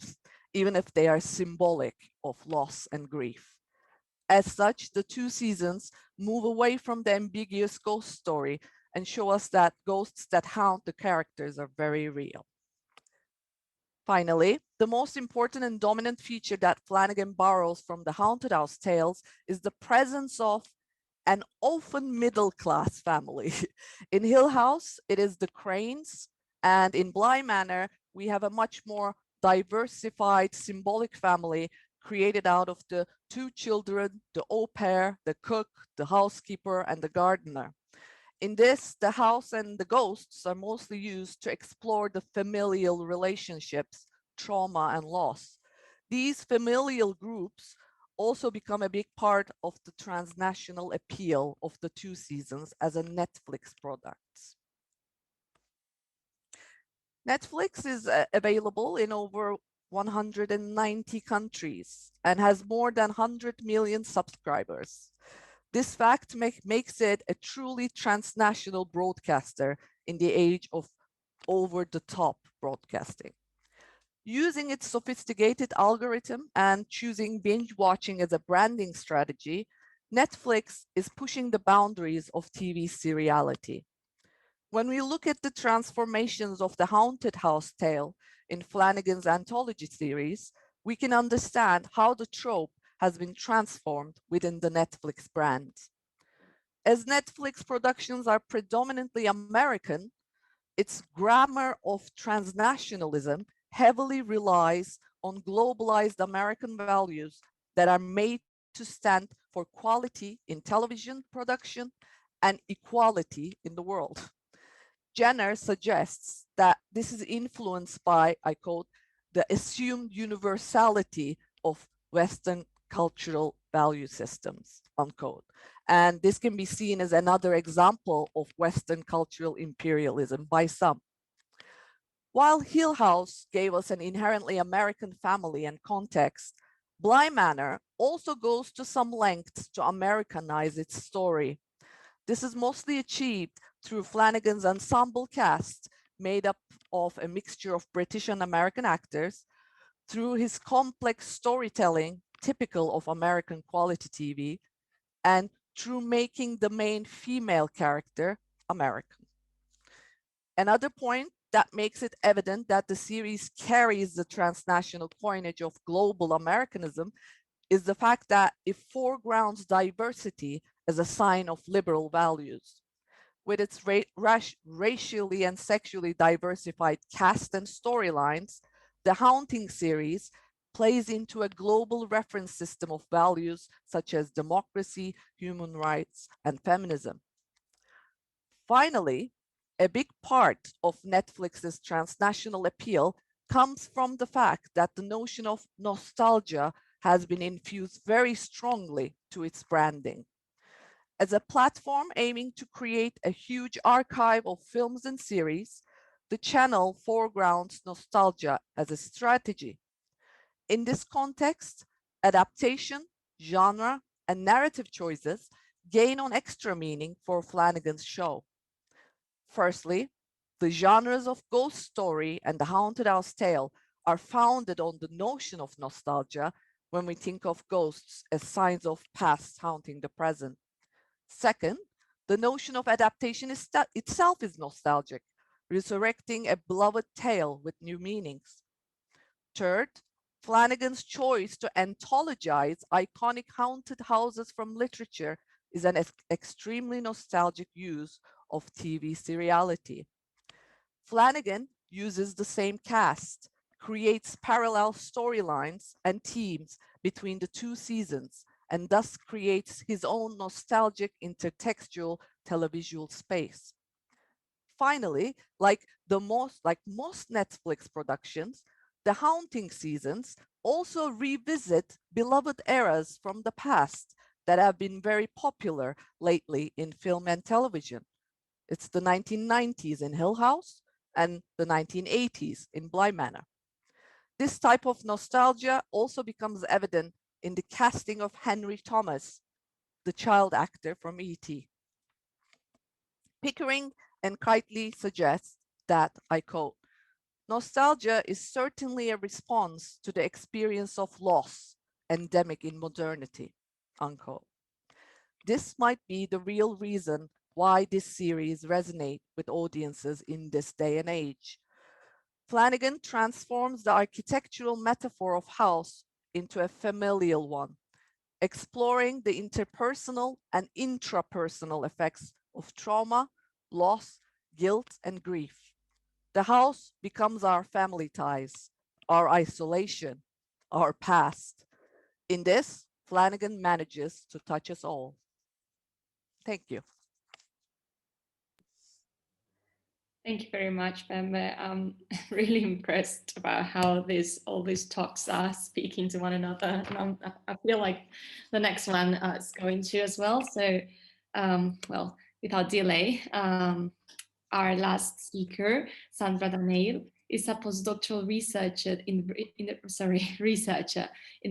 even if they are symbolic of loss and grief. As such, the 2 seasons move away from the ambiguous ghost story and show us that ghosts that haunt the characters are very real. Finally, the most important and dominant feature that Flanagan borrows from the haunted house tales is the presence of an often middle-class family. In Hill House, it is the Cranes, and in Bly Manor, we have a much more diversified symbolic family created out of the 2 children, the au pair, the cook, the housekeeper, and the gardener. In this, the house and the ghosts are mostly used to explore the familial relationships, trauma, and loss. These familial groups also become a big part of the transnational appeal of the 2 seasons as a Netflix product. Netflix is available in over 190 countries and has more than 100 million subscribers. This fact makes it a truly transnational broadcaster in the age of over-the-top broadcasting. Using its sophisticated algorithm and choosing binge watching as a branding strategy, Netflix is pushing the boundaries of TV seriality. When we look at the transformations of the haunted house tale in Flanagan's anthology series, we can understand how the trope has been transformed within the Netflix brand. As Netflix productions are predominantly American, its grammar of transnationalism heavily relies on globalized American values that are made to stand for quality in television production and equality in the world. Jenner suggests that this is influenced by, I quote, the assumed universality of Western cultural value systems, unquote. And this can be seen as another example of Western cultural imperialism by some. While Hill House gave us an inherently American family and context, Bly Manor also goes to some lengths to Americanize its story. This is mostly achieved through Flanagan's ensemble cast, made up of a mixture of British and American actors, through his complex storytelling, typical of American quality TV, and through making the main female character American. Another point that makes it evident that the series carries the transnational coinage of global Americanism is the fact that it foregrounds diversity as a sign of liberal values. With its racially and sexually diversified cast and storylines, the Haunting series plays into a global reference system of values such as democracy, human rights, and feminism. Finally, a big part of Netflix's transnational appeal comes from the fact that the notion of nostalgia has been infused very strongly to its branding. As a platform aiming to create a huge archive of films and series, the channel foregrounds nostalgia as a strategy. In this context, adaptation, genre, and narrative choices gain on extra meaning for Flanagan's show. Firstly, the genres of ghost story and the haunted house tale are founded on the notion of nostalgia when we think of ghosts as signs of past haunting the present. Second, the notion of adaptation itself is nostalgic, resurrecting a beloved tale with new meanings. Third, Flanagan's choice to anthologize iconic haunted houses from literature is an extremely nostalgic use of TV seriality. Flanagan uses the same cast, creates parallel storylines and themes between the two seasons, and thus creates his own nostalgic intertextual televisual space. Finally, like most Netflix productions, the Haunting seasons also revisit beloved eras from the past that have been very popular lately in film and television. It's the 1990s in Hill House and the 1980s in Bly Manor. This type of nostalgia also becomes evident in the casting of Henry Thomas, the child actor from E.T. Pickering and Keightley suggest that, I quote, nostalgia is certainly a response to the experience of loss endemic in modernity, unquote. This might be the real reason why this series resonates with audiences in this day and age. Flanagan transforms the architectural metaphor of house into a familial one, exploring the interpersonal and intrapersonal effects of trauma, loss, guilt, and grief. The house becomes our family ties, our isolation, our past. In this, Flanagan manages to touch us all. Thank you. Thank you very much, Pembe. I'm really impressed about how all these talks are speaking to one another, and I feel like the next one is going to as well. So, well, without delay, our last speaker, Sandra Danneil, is a postdoctoral researcher in the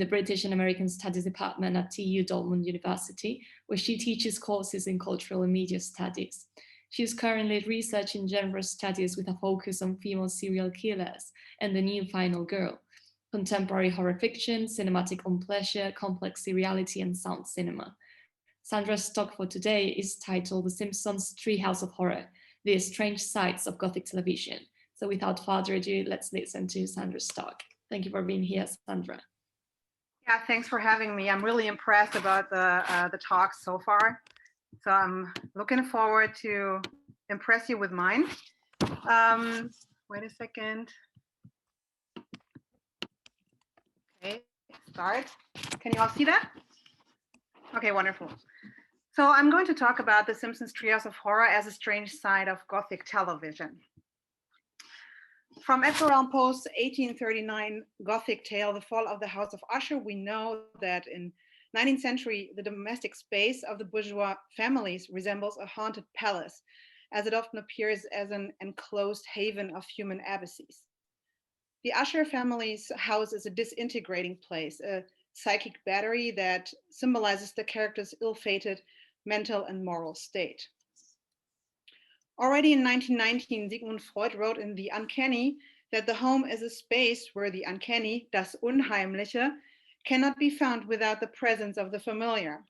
British and American Studies Department at TU Dortmund University, where she teaches courses in cultural and media studies. She is currently researching genre studies with a focus on female serial killers and the new final girl, contemporary horror fiction, cinematic on pleasure, complex seriality, and sound cinema. Sandra's talk for today is titled The Simpsons Treehouse of Horror, The Strange Sides of Gothic Television. So without further ado, let's listen to Sandra's talk. Thank you for being here, Sandra. Yeah, thanks for having me. I'm really impressed about the talk so far. So I'm looking forward to impress you with mine. Wait a second. Okay, start. Can you all see that? Okay, wonderful. So I'm going to talk about The Simpsons Treehouse of Horror as a strange side of Gothic television. From Edgar Allan Poe's 1839 Gothic tale, The Fall of the House of Usher, we know that in 19th century, the domestic space of the bourgeois families resembles a haunted palace, as it often appears as an enclosed haven of human abysses. The Usher family's house is a disintegrating place, a psychic battery that symbolizes the character's ill-fated mental and moral state. Already in 1919, Sigmund Freud wrote in The Uncanny that the home is a space where the uncanny, das Unheimliche, cannot be found without the presence of the familiar.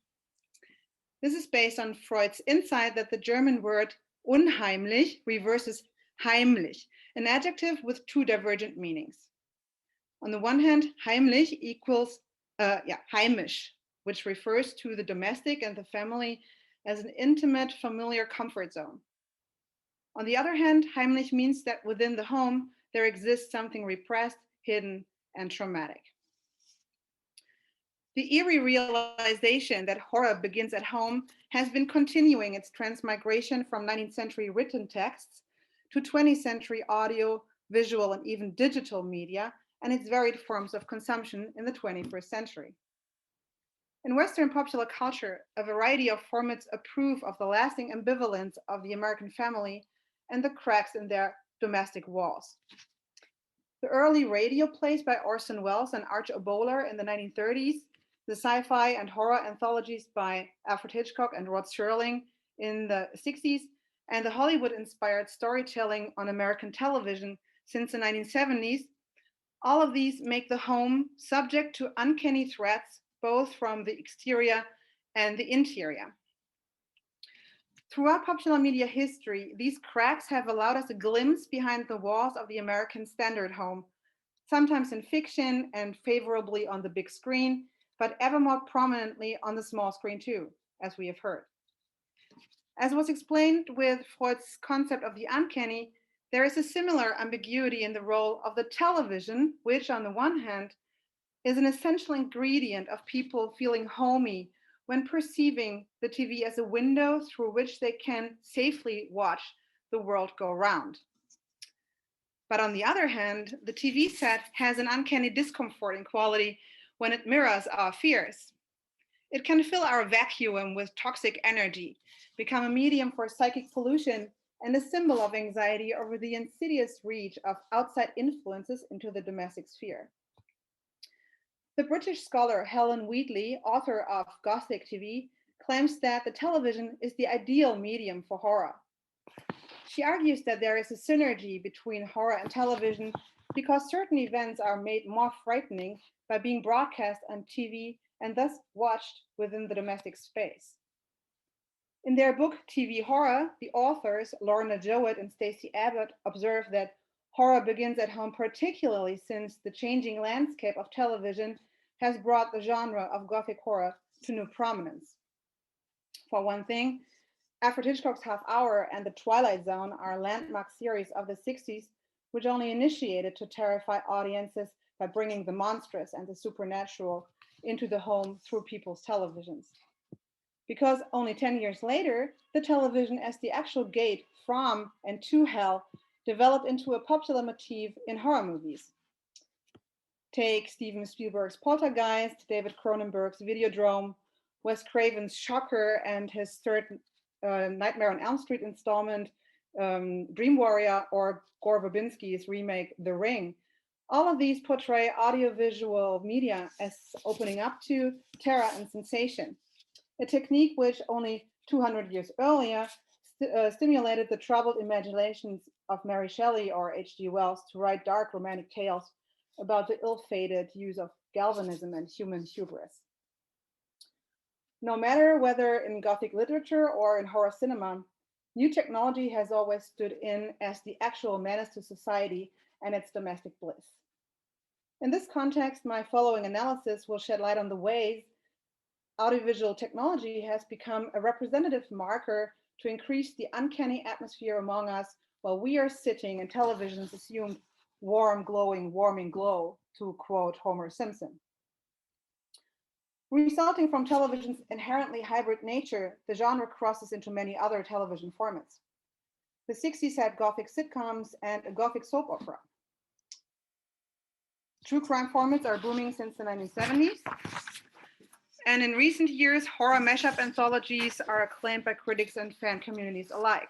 This is based on Freud's insight that the German word unheimlich reverses heimlich, an adjective with two divergent meanings. On the one hand, heimlich equals heimisch, which refers to the domestic and the family as an intimate, familiar comfort zone. On the other hand, heimlich means that within the home, there exists something repressed, hidden, and traumatic. The eerie realization that horror begins at home has been continuing its transmigration from 19th century written texts to 20th century audio, visual, and even digital media, and its varied forms of consumption in the 21st century. In Western popular culture, a variety of formats approve of the lasting ambivalence of the American family and the cracks in their domestic walls. The early radio plays by Orson Welles and Arch Oboler in the 1930s, the sci-fi and horror anthologies by Alfred Hitchcock and Rod Serling in the 60s, and the Hollywood-inspired storytelling on American television since the 1970s, all of these make the home subject to uncanny threats, both from the exterior and the interior. Throughout popular media history, these cracks have allowed us a glimpse behind the walls of the American standard home, sometimes in fiction and favorably on the big screen, but ever more prominently on the small screen too, as we have heard. As was explained with Freud's concept of the uncanny, there is a similar ambiguity in the role of the television, which on the one hand is an essential ingredient of people feeling homey when perceiving the TV as a window through which they can safely watch the world go round. But on the other hand, the TV set has an uncanny discomforting quality when it mirrors our fears. It can fill our vacuum with toxic energy, become a medium for psychic pollution, and a symbol of anxiety over the insidious reach of outside influences into the domestic sphere. The British scholar Helen Wheatley, author of Gothic TV, claims that the television is the ideal medium for horror. She argues that there is a synergy between horror and television because certain events are made more frightening by being broadcast on TV and thus watched within the domestic space. In their book, TV Horror, the authors, Lorna Jowett and Stacey Abbott, observe that horror begins at home, particularly since the changing landscape of television has brought the genre of Gothic horror to new prominence. For one thing, Alfred Hitchcock's Half Hour and The Twilight Zone are landmark series of the 60s, which only initiated to terrify audiences by bringing the monstrous and the supernatural into the home through people's televisions. Because only 10 years later, the television as the actual gate from and to hell developed into a popular motif in horror movies. Take Steven Spielberg's Poltergeist, David Cronenberg's Videodrome, Wes Craven's Shocker, and his third Nightmare on Elm Street installment, Dream Warrior, or Gore Verbinski's remake, The Ring. All of these portray audiovisual media as opening up to terror and sensation, a technique which only 200 years earlier stimulated the troubled imaginations of Mary Shelley or H.G. Wells to write dark romantic tales about the ill-fated use of galvanism and human hubris. No matter whether in Gothic literature or in horror cinema, new technology has always stood in as the actual menace to society and its domestic bliss. In this context, my following analysis will shed light on the ways audiovisual technology has become a representative marker to increase the uncanny atmosphere among us while we are sitting in television's assumed warm, glowing, warming glow, to quote Homer Simpson. Resulting from television's inherently hybrid nature, the genre crosses into many other television formats. The 60s had Gothic sitcoms and a Gothic soap opera. True crime formats are booming since the 1970s. And in recent years, horror mashup anthologies are acclaimed by critics and fan communities alike.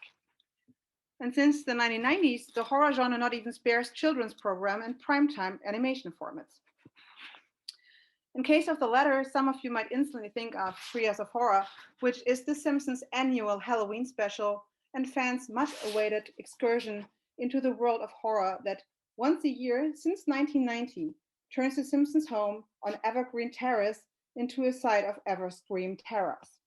And since the 1990s, the horror genre not even spares children's program and primetime animation formats. In case of the latter, some of you might instantly think of Trias of Horror, which is The Simpsons' annual Halloween special and fans' much-awaited excursion into the world of horror that once a year since 1990 turns The Simpsons' home on Evergreen Terrace into a site of ever-scream terrors.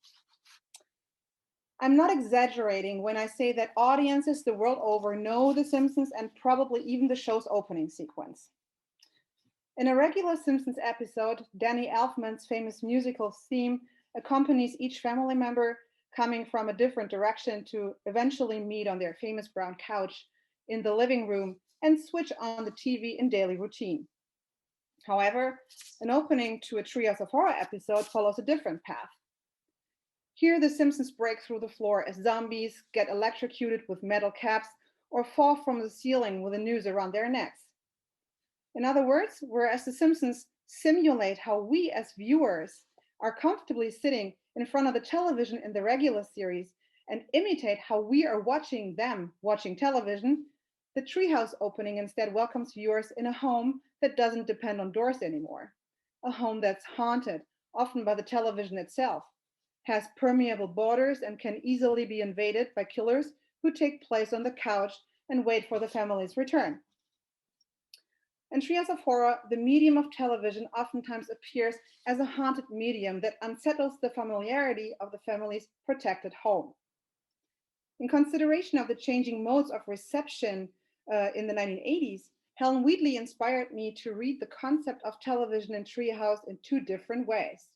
I'm not exaggerating when I say that audiences the world over know The Simpsons and probably even the show's opening sequence. In a regular Simpsons episode, Danny Elfman's famous musical theme accompanies each family member coming from a different direction to eventually meet on their famous brown couch in the living room and switch on the TV in daily routine. However, an opening to a Trias of Horror episode follows a different path. Here, the Simpsons break through the floor as zombies, get electrocuted with metal caps, or fall from the ceiling with a noose around their necks. In other words, whereas the Simpsons simulate how we as viewers are comfortably sitting in front of the television in the regular series and imitate how we are watching them watching television, the Treehouse opening instead welcomes viewers in a home that doesn't depend on doors anymore. A home that's haunted, often by the television itself, has permeable borders and can easily be invaded by killers who take place on the couch and wait for the family's return. In Trias of Horror, the medium of television oftentimes appears as a haunted medium that unsettles the familiarity of the family's protected home. In consideration of the changing modes of reception in the 1980s, Helen Wheatley inspired me to read the concept of television in Treehouse in two different ways.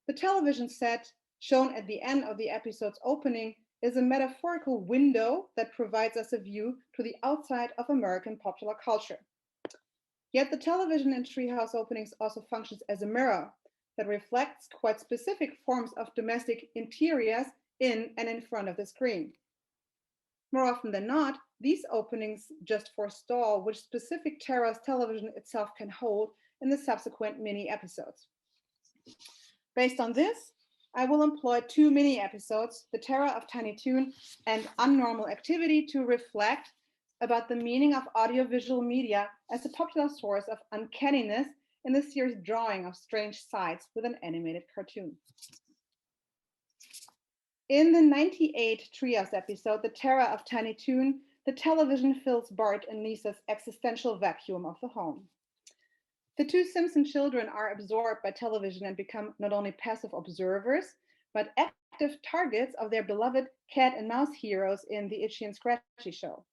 The television set, shown at the end of the episode's opening, is a metaphorical window that provides us a view to the outside of American popular culture. Yet the television in Treehouse openings also functions as a mirror that reflects quite specific forms of domestic interiors in and in front of the screen. More often than not, these openings just forestall which specific terrors television itself can hold in the subsequent mini episodes. Based on this, I will employ two mini episodes, The Terror of Tiny Toon and Unnormal Activity, to reflect about the meaning of audiovisual media as a popular source of uncanniness in the series drawing of strange sights with an animated cartoon. In the 98 Trias episode, The Terror of Tiny Toon, the television fills Bart and Lisa's existential vacuum of the home. The two Simpson children are absorbed by television and become not only passive observers, but active targets of their beloved cat and mouse heroes in the Itchy and Scratchy show.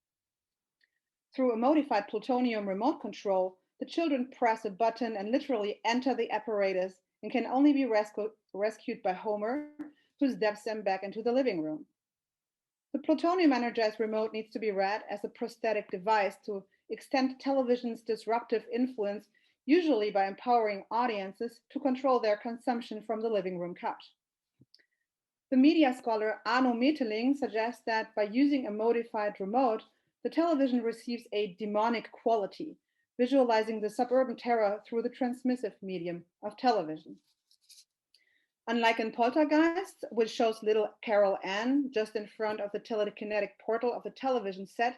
Through a modified plutonium remote control, the children press a button and literally enter the apparatus and can only be rescued by Homer, who steps them back into the living room. The plutonium energized remote needs to be read as a prosthetic device to extend television's disruptive influence, usually by empowering audiences to control their consumption from the living room couch. The media scholar Arno Meteling suggests that by using a modified remote, the television receives a demonic quality, visualizing the suburban terror through the transmissive medium of television. Unlike in Poltergeist, which shows little Carol Ann just in front of the telekinetic portal of the television set,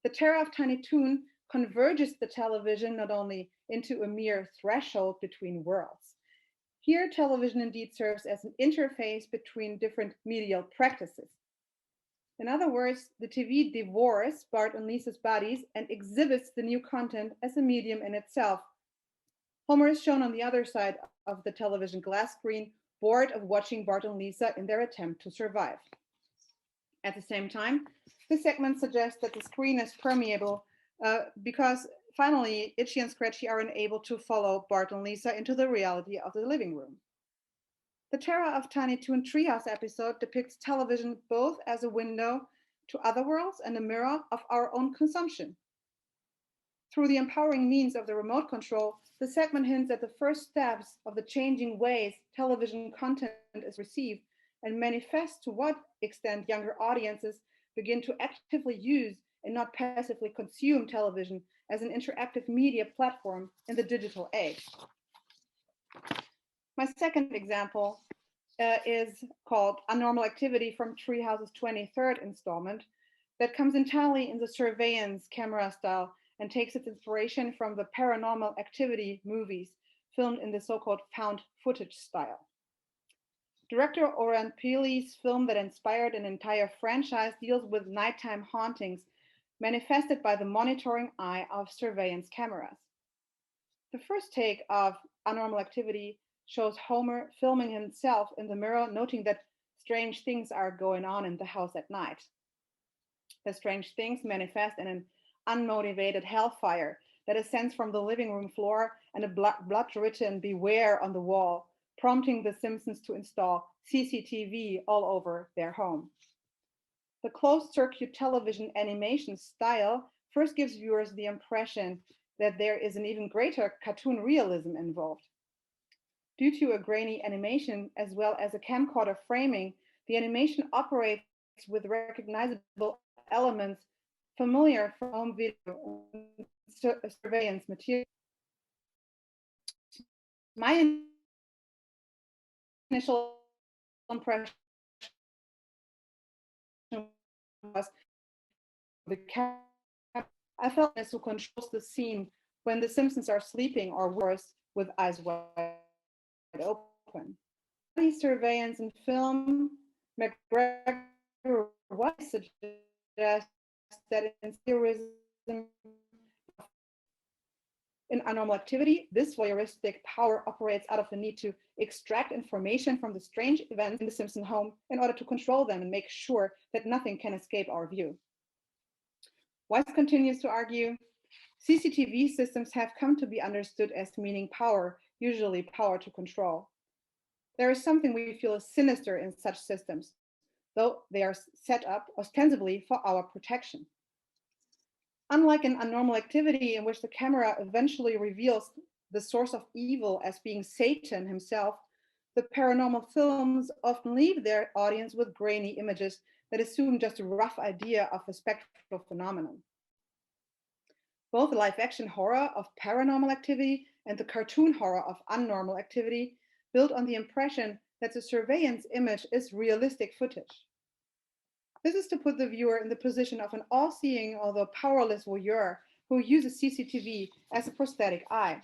The Terror of Tiny Toon converges the television not only into a mere threshold between worlds. Here, television indeed serves as an interface between different medial practices. In other words, the TV devours Bart and Lisa's bodies and exhibits the new content as a medium in itself. Homer is shown on the other side of the television glass screen, bored of watching Bart and Lisa in their attempt to survive. At the same time, this segment suggests that the screen is permeable because finally, Itchy and Scratchy are unable to follow Bart and Lisa into the reality of the living room. The Terror of Tiny Toon Treehouse episode depicts television both as a window to other worlds and a mirror of our own consumption. Through the empowering means of the remote control, the segment hints at the first steps of the changing ways television content is received and manifests to what extent younger audiences begin to actively use and not passively consume television as an interactive media platform in the digital age. My second example is called Abnormal Activity from Treehouse's 23rd installment that comes entirely in the surveillance camera style and takes its inspiration from the Paranormal Activity movies filmed in the so-called found footage style. Director Oren Peli's film that inspired an entire franchise deals with nighttime hauntings manifested by the monitoring eye of surveillance cameras. The first take of Abnormal Activity shows Homer filming himself in the mirror, noting that strange things are going on in the house at night. The strange things manifest in an unmotivated hellfire that ascends from the living room floor and a blood-written "Beware" on the wall, prompting the Simpsons to install CCTV all over their home. The closed-circuit television animation style first gives viewers the impression that there is an even greater cartoon realism involved. Due to a grainy animation as well as a camcorder framing, the animation operates with recognizable elements familiar from home video and surveillance material. My initial impression was the camera. I felt as who controls the scene when the Simpsons are sleeping or worse, with eyes wide open. The surveillance in film, McGregor suggests that in terrorism, in Abnormal Activity, this voyeuristic power operates out of the need to extract information from the strange events in the Simpson home in order to control them and make sure that nothing can escape our view. Weiss continues to argue, CCTV systems have come to be understood as meaning power, usually power to control. There is something we feel is sinister in such systems, though they are set up ostensibly for our protection. Unlike an Abnormal Activity in which the camera eventually reveals the source of evil as being Satan himself, the paranormal films often leave their audience with grainy images that assume just a rough idea of a spectral phenomenon. Both the live-action horror of Paranormal Activity and the cartoon horror of Abnormal Activity build on the impression that the surveillance image is realistic footage. This is to put the viewer in the position of an all-seeing, although powerless voyeur who uses CCTV as a prosthetic eye.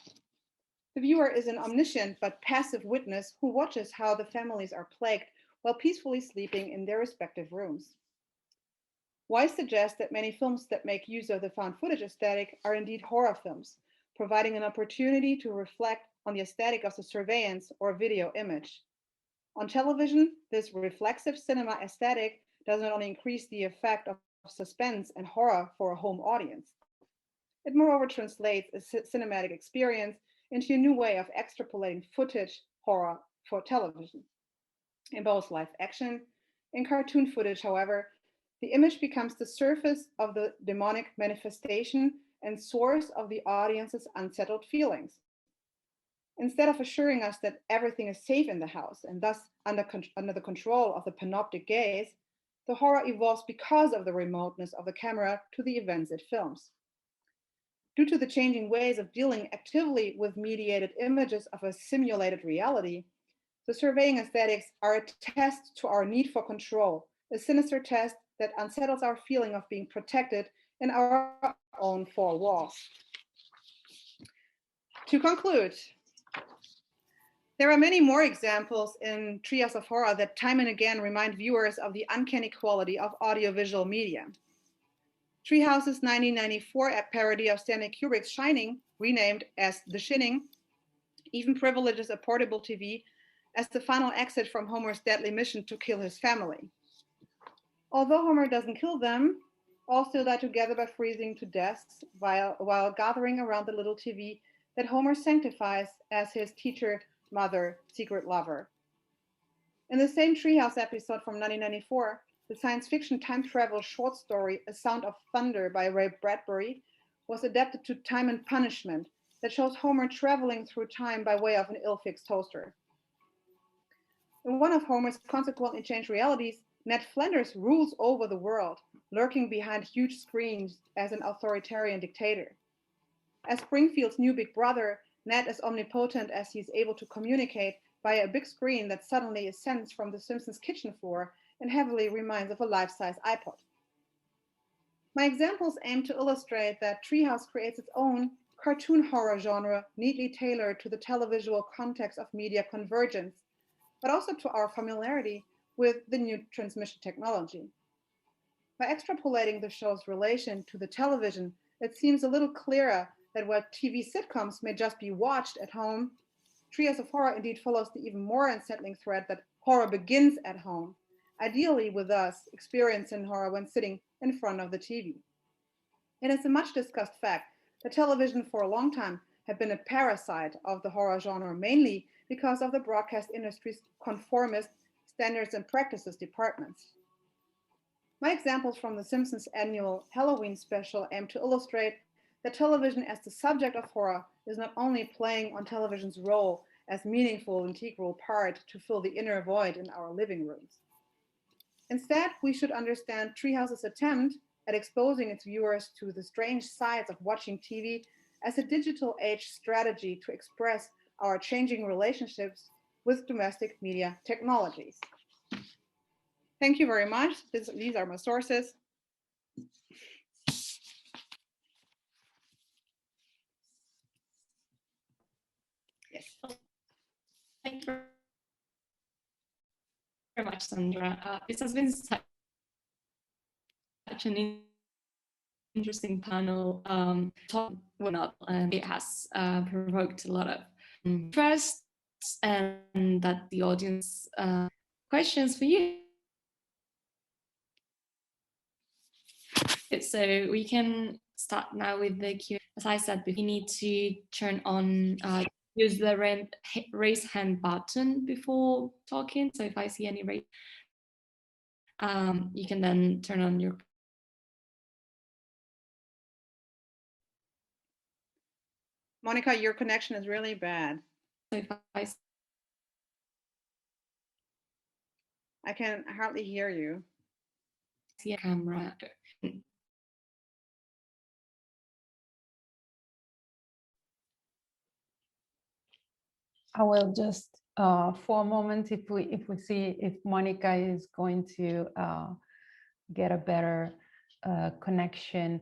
The viewer is an omniscient but passive witness who watches how the families are plagued while peacefully sleeping in their respective rooms. Weiss suggests that many films that make use of the found footage aesthetic are indeed horror films, providing an opportunity to reflect on the aesthetic of the surveillance or video image. On television, this reflexive cinema aesthetic does not only increase the effect of suspense and horror for a home audience, it moreover translates a cinematic experience into a new way of extrapolating footage horror for television. In both live action and cartoon footage, however, the image becomes the surface of the demonic manifestation and source of the audience's unsettled feelings. Instead of assuring us that everything is safe in the house and thus under the control of the panoptic gaze, the horror evolves because of the remoteness of the camera to the events it films. Due to the changing ways of dealing actively with mediated images of a simulated reality, the surveying aesthetics are a test to our need for control, a sinister test that unsettles our feeling of being protected in our own four walls. To conclude, there are many more examples in Treehouse of Horror that time and again remind viewers of the uncanny quality of audiovisual media. Treehouse's 1994 parody of Stanley Kubrick's Shining, renamed as The Shining, even privileges a portable TV as the final exit from Homer's deadly mission to kill his family. Although Homer doesn't kill them, all still die together by freezing to death while gathering around the little TV that Homer sanctifies as his teacher, mother, secret lover. In the same Treehouse episode from 1994, the science fiction time travel short story A Sound of Thunder by Ray Bradbury was adapted to Time and Punishment that shows Homer traveling through time by way of an ill-fixed toaster. In one of Homer's consequently changed realities, Ned Flanders rules over the world, lurking behind huge screens as an authoritarian dictator. As Springfield's new big brother, Ned is omnipotent as he is able to communicate via a big screen that suddenly is sensed from the Simpsons' kitchen floor and heavily reminds of a life-size iPod. My examples aim to illustrate that Treehouse creates its own cartoon horror genre neatly tailored to the televisual context of media convergence, but also to our familiarity with the new transmission technology. By extrapolating the show's relation to the television, it seems a little clearer that while TV sitcoms may just be watched at home, Treehouse of Horror indeed follows the even more unsettling thread that horror begins at home, ideally with us experiencing horror when sitting in front of the TV. It is a much discussed fact that television for a long time had been a parasite of the horror genre, mainly because of the broadcast industry's conformist standards and practices departments. My examples from The Simpsons' annual Halloween special aim to illustrate that television as the subject of horror is not only playing on television's role as meaningful, integral part to fill the inner void in our living rooms. Instead, we should understand Treehouse's attempt at exposing its viewers to the strange sides of watching TV as a digital age strategy to express our changing relationships with domestic media technologies. Thank you very much. These are my sources. Yes. Thank you very much, Sandra. This has been such an interesting panel. And it has provoked a lot of interest, and that the audience questions for you. So we can start now with the Q&A. As I said, we need to turn on, use the raise hand button before talking. So if I see any raise, you can then turn on your. Monica, your connection is really bad. So if I can hardly hear you. See a camera. I will just for a moment, if we see if Monica is going to get a better connection.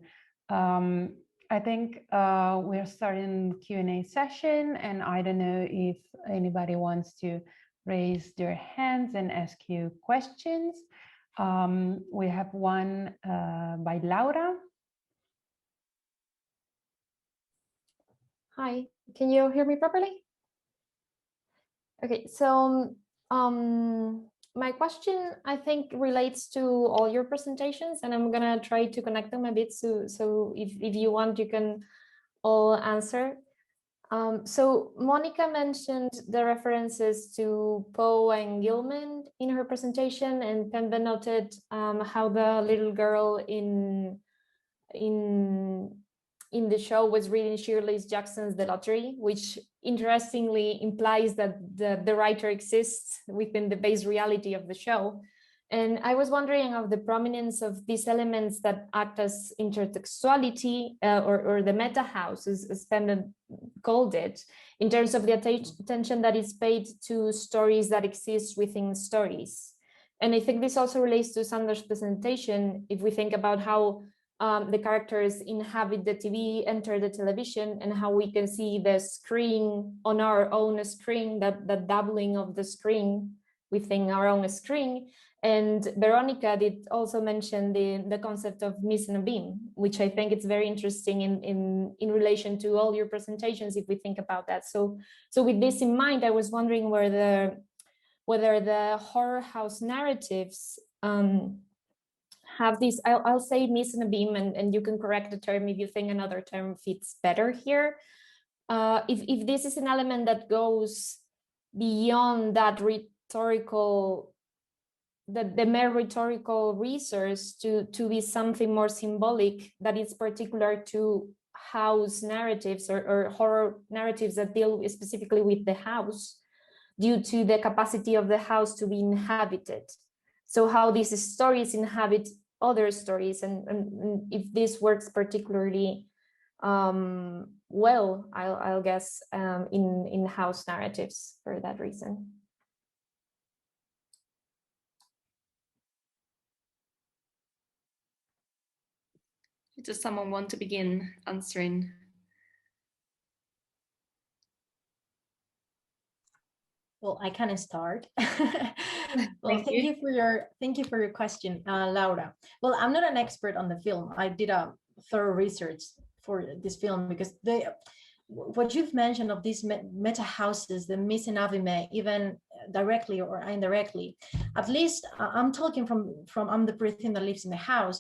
I think we're starting Q&A session, and I don't know if anybody wants to raise their hands and ask you questions. We have one by Laura. Hi, can you hear me properly? Okay, so my question, I think, relates to all your presentations, and I'm gonna try to connect them a bit. So if you want, you can all answer. So Monica mentioned the references to Poe and Gilman in her presentation, and Pembe noted how the little girl in the show was reading Shirley Jackson's The Lottery, which interestingly implies that the writer exists within the base reality of the show. And I was wondering of the prominence of these elements that act as intertextuality or the meta house, as Pembe called it, in terms of the attention that is paid to stories that exist within stories. And I think this also relates to Sandra's presentation, if we think about how the characters inhabit the TV, enter the television, and how we can see the screen on our own screen, that doubling of the screen within our own screen. And Veronika did also mention the concept of missing a beam, which I think it's very interesting in relation to all your presentations, if we think about that. So with this in mind, I was wondering whether the horror house narratives have this, I'll say missing a beam, and you can correct the term if you think another term fits better here. If this is an element that goes beyond that rhetorical, the mere rhetorical resource to be something more symbolic that is particular to house narratives or horror narratives that deal specifically with the house due to the capacity of the house to be inhabited. So how these stories inhabit other stories, and if this works particularly well, I'll guess, in house narratives for that reason. Does someone want to begin answering? Well, I can start. Well, thank you for your question, Laura. Well, I'm not an expert on the film. I did a thorough research for this film because what you've mentioned of these meta houses, the mise en abîme, even directly or indirectly, at least I'm talking from I'm the person that lives in the house.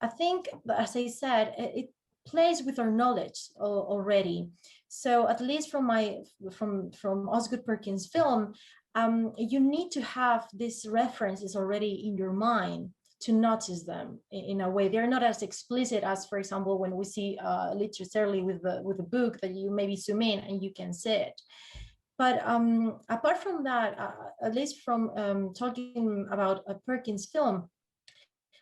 I think, as I said, it plays with our knowledge already. So at least from Osgood Perkins' film, you need to have these references already in your mind to notice them in a way. They're not as explicit as, for example, when we see literally with the book that you maybe zoom in and you can see it. But apart from that, at least from talking about a Perkins film,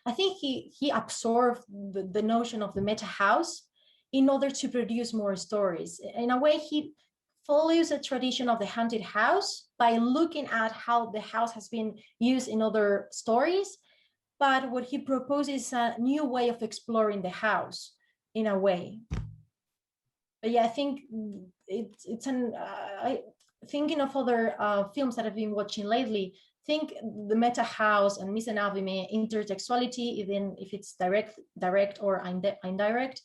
I think he absorbed the notion of the meta house in order to produce more stories. In a way, he follows a tradition of the haunted house by looking at how the house has been used in other stories. But what he proposes is a new way of exploring the house in a way. But yeah, I think it's thinking of other films that I've been watching lately. Think the meta house and mise en abîme, intertextuality, even if it's direct or indirect,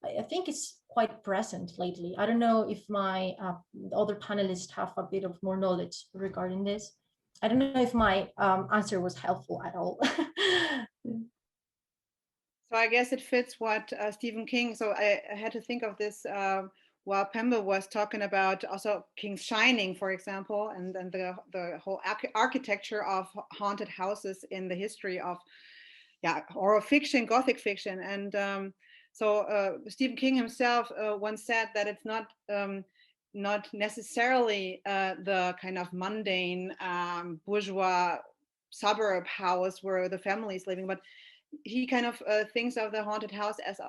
I think it's quite present lately. I don't know if my other panelists have a bit of more knowledge regarding this. I don't know if my answer was helpful at all. So I guess it fits what Stephen King, so I had to think of this while Pembe was talking about also King's Shining, for example, and the whole architecture of haunted houses in the history of horror fiction, Gothic fiction. And so Stephen King himself once said that it's not necessarily the kind of mundane bourgeois suburb house where the family is living, but he kind of thinks of the haunted house as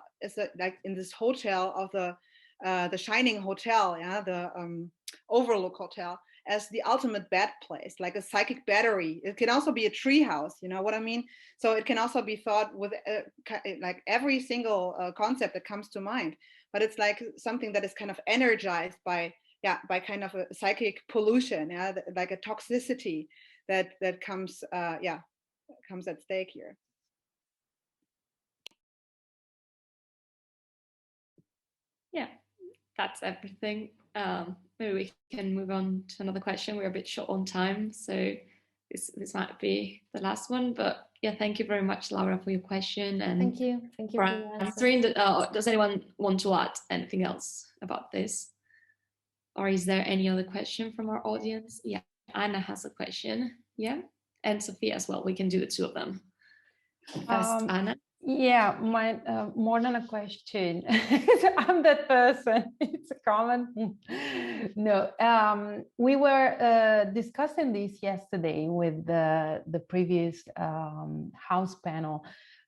like in this hotel of the Shining Hotel, the Overlook Hotel, as the ultimate bad place, like a psychic battery. It can also be a tree house, you know what I mean? So it can also be thought with like every single concept that comes to mind, but it's like something that is kind of energized by kind of a psychic pollution, like a toxicity that comes comes at stake here. Yeah, that's everything. Maybe we can move on to another question. We're a bit short on time, so this might be the last one. But yeah, thank you very much, Laura, for your question, and thank you for answering. Does anyone want to add anything else about this, or is there any other question from our audience? Yeah, Anna has a question. Yeah, and Sophia as well. We can do the two of them. First, Anna. Yeah, my more than a question. I'm that person. It's a comment. No, we were discussing this yesterday with the previous house panel.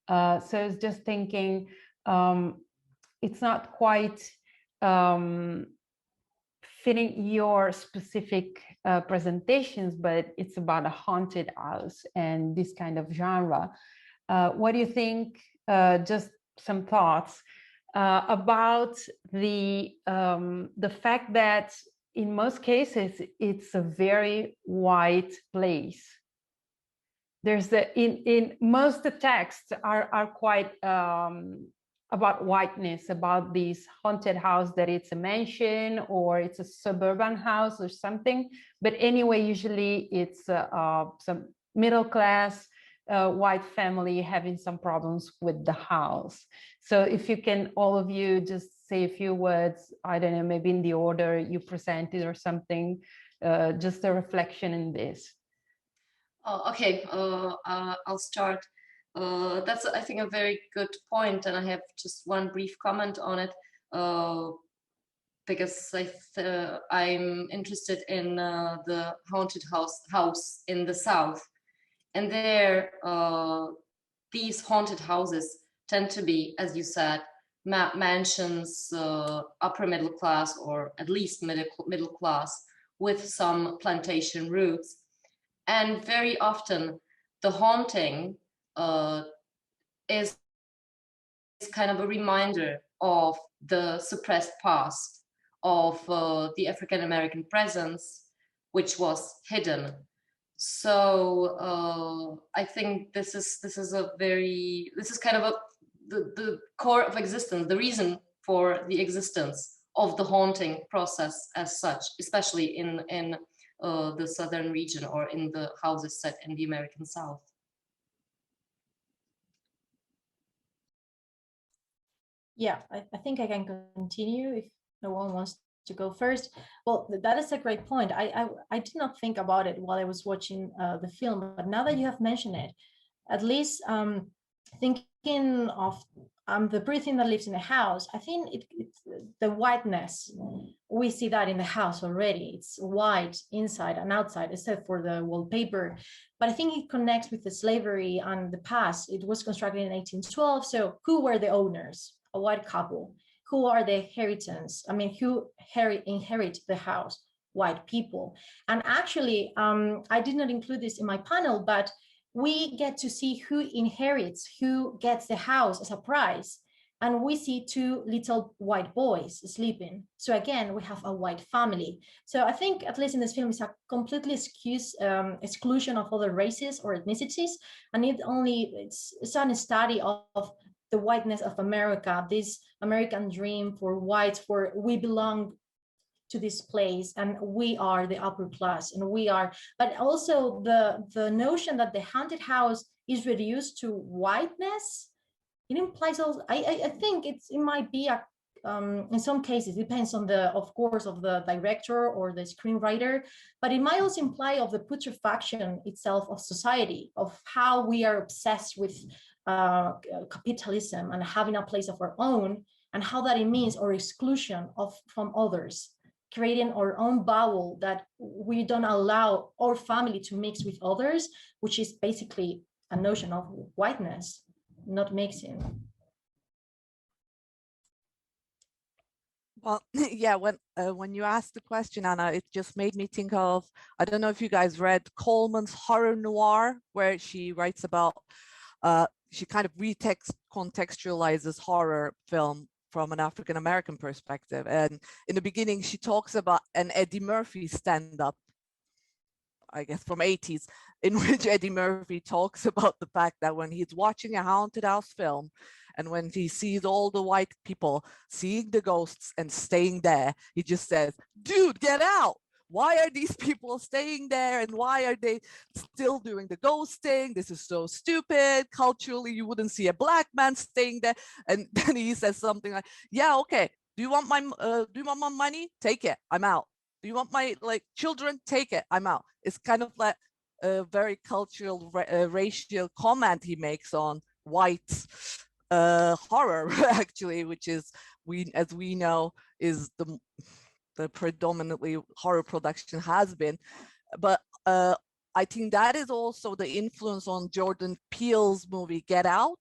So I was just thinking, it's not quite fitting your specific presentations, but it's about a haunted house and this kind of genre. What do you think, just some thoughts about the fact that in most cases, it's a very white place. There's in most the texts are quite about whiteness, about this haunted house, that it's a mansion or it's a suburban house or something. But anyway, usually it's some middle class white family having some problems with the house. So if you can, all of you, just say a few words, I don't know, maybe in the order you presented or something, just a reflection in this. Okay, I'll start. That's, I think, a very good point, and I have just one brief comment on it, because I'm interested in the haunted house in the South. And there, these haunted houses tend to be, as you said, mansions, upper middle class, or at least middle class, with some plantation roots. And very often the haunting is kind of a reminder of the suppressed past of the African-American presence, which was hidden. So I think this is kind of the core of existence, the reason for the existence of the haunting process as such, especially in the southern region, or in the houses set in the American South. Yeah, I think I can continue if no one wants to go first. Well, that is a great point. I did not think about it while I was watching the film, but now that you have mentioned it, at least thinking of the pretty thing that lives in the house, I think it's the whiteness. We see that in the house already. It's white inside and outside, except for the wallpaper. But I think it connects with the slavery and the past. It was constructed in 1812. So who were the owners? A white couple. Who are the inheritors? I mean, who inherit the house? White people. And actually, I did not include this in my panel, but we get to see who inherits, who gets the house as a prize. And we see two little white boys sleeping. So again, we have a white family. So I think, at least in this film, it's a completely exclusion of other races or ethnicities. And it's a study of the whiteness of America, this American dream for whites, for we belong to this place and we are the upper class, and we are, but also the notion that the haunted house is reduced to whiteness, it implies also, I think it might be a in some cases, it depends on of course, of the director or the screenwriter, but it might also imply of the putrefaction itself of society, of how we are obsessed with capitalism and having a place of our own, and how that it means our exclusion from others, creating our own bubble that we don't allow our family to mix with others, which is basically a notion of whiteness, not mixing. Well, yeah, when you asked the question, Anna, it just made me think of, I don't know if you guys read Coleman's horror noir, where she writes about, she kind of contextualizes horror film from an African-American perspective. And in the beginning, she talks about an Eddie Murphy stand-up, I guess from 80s, in which Eddie Murphy talks about the fact that when he's watching a haunted house film, and when he sees all the white people seeing the ghosts and staying there, he just says, dude, get out. Why are these people staying there? And why are they still doing the ghost thing? This is so stupid. Culturally, you wouldn't see a black man staying there. And then he says something like, yeah, okay. Do you want my money? Take it. I'm out. Do you want my children? Take it. I'm out. It's kind of like a very cultural, racial comment he makes on white horror, actually, which is, as we know, is the predominantly horror production has been. But I think that is also the influence on Jordan Peele's movie Get Out,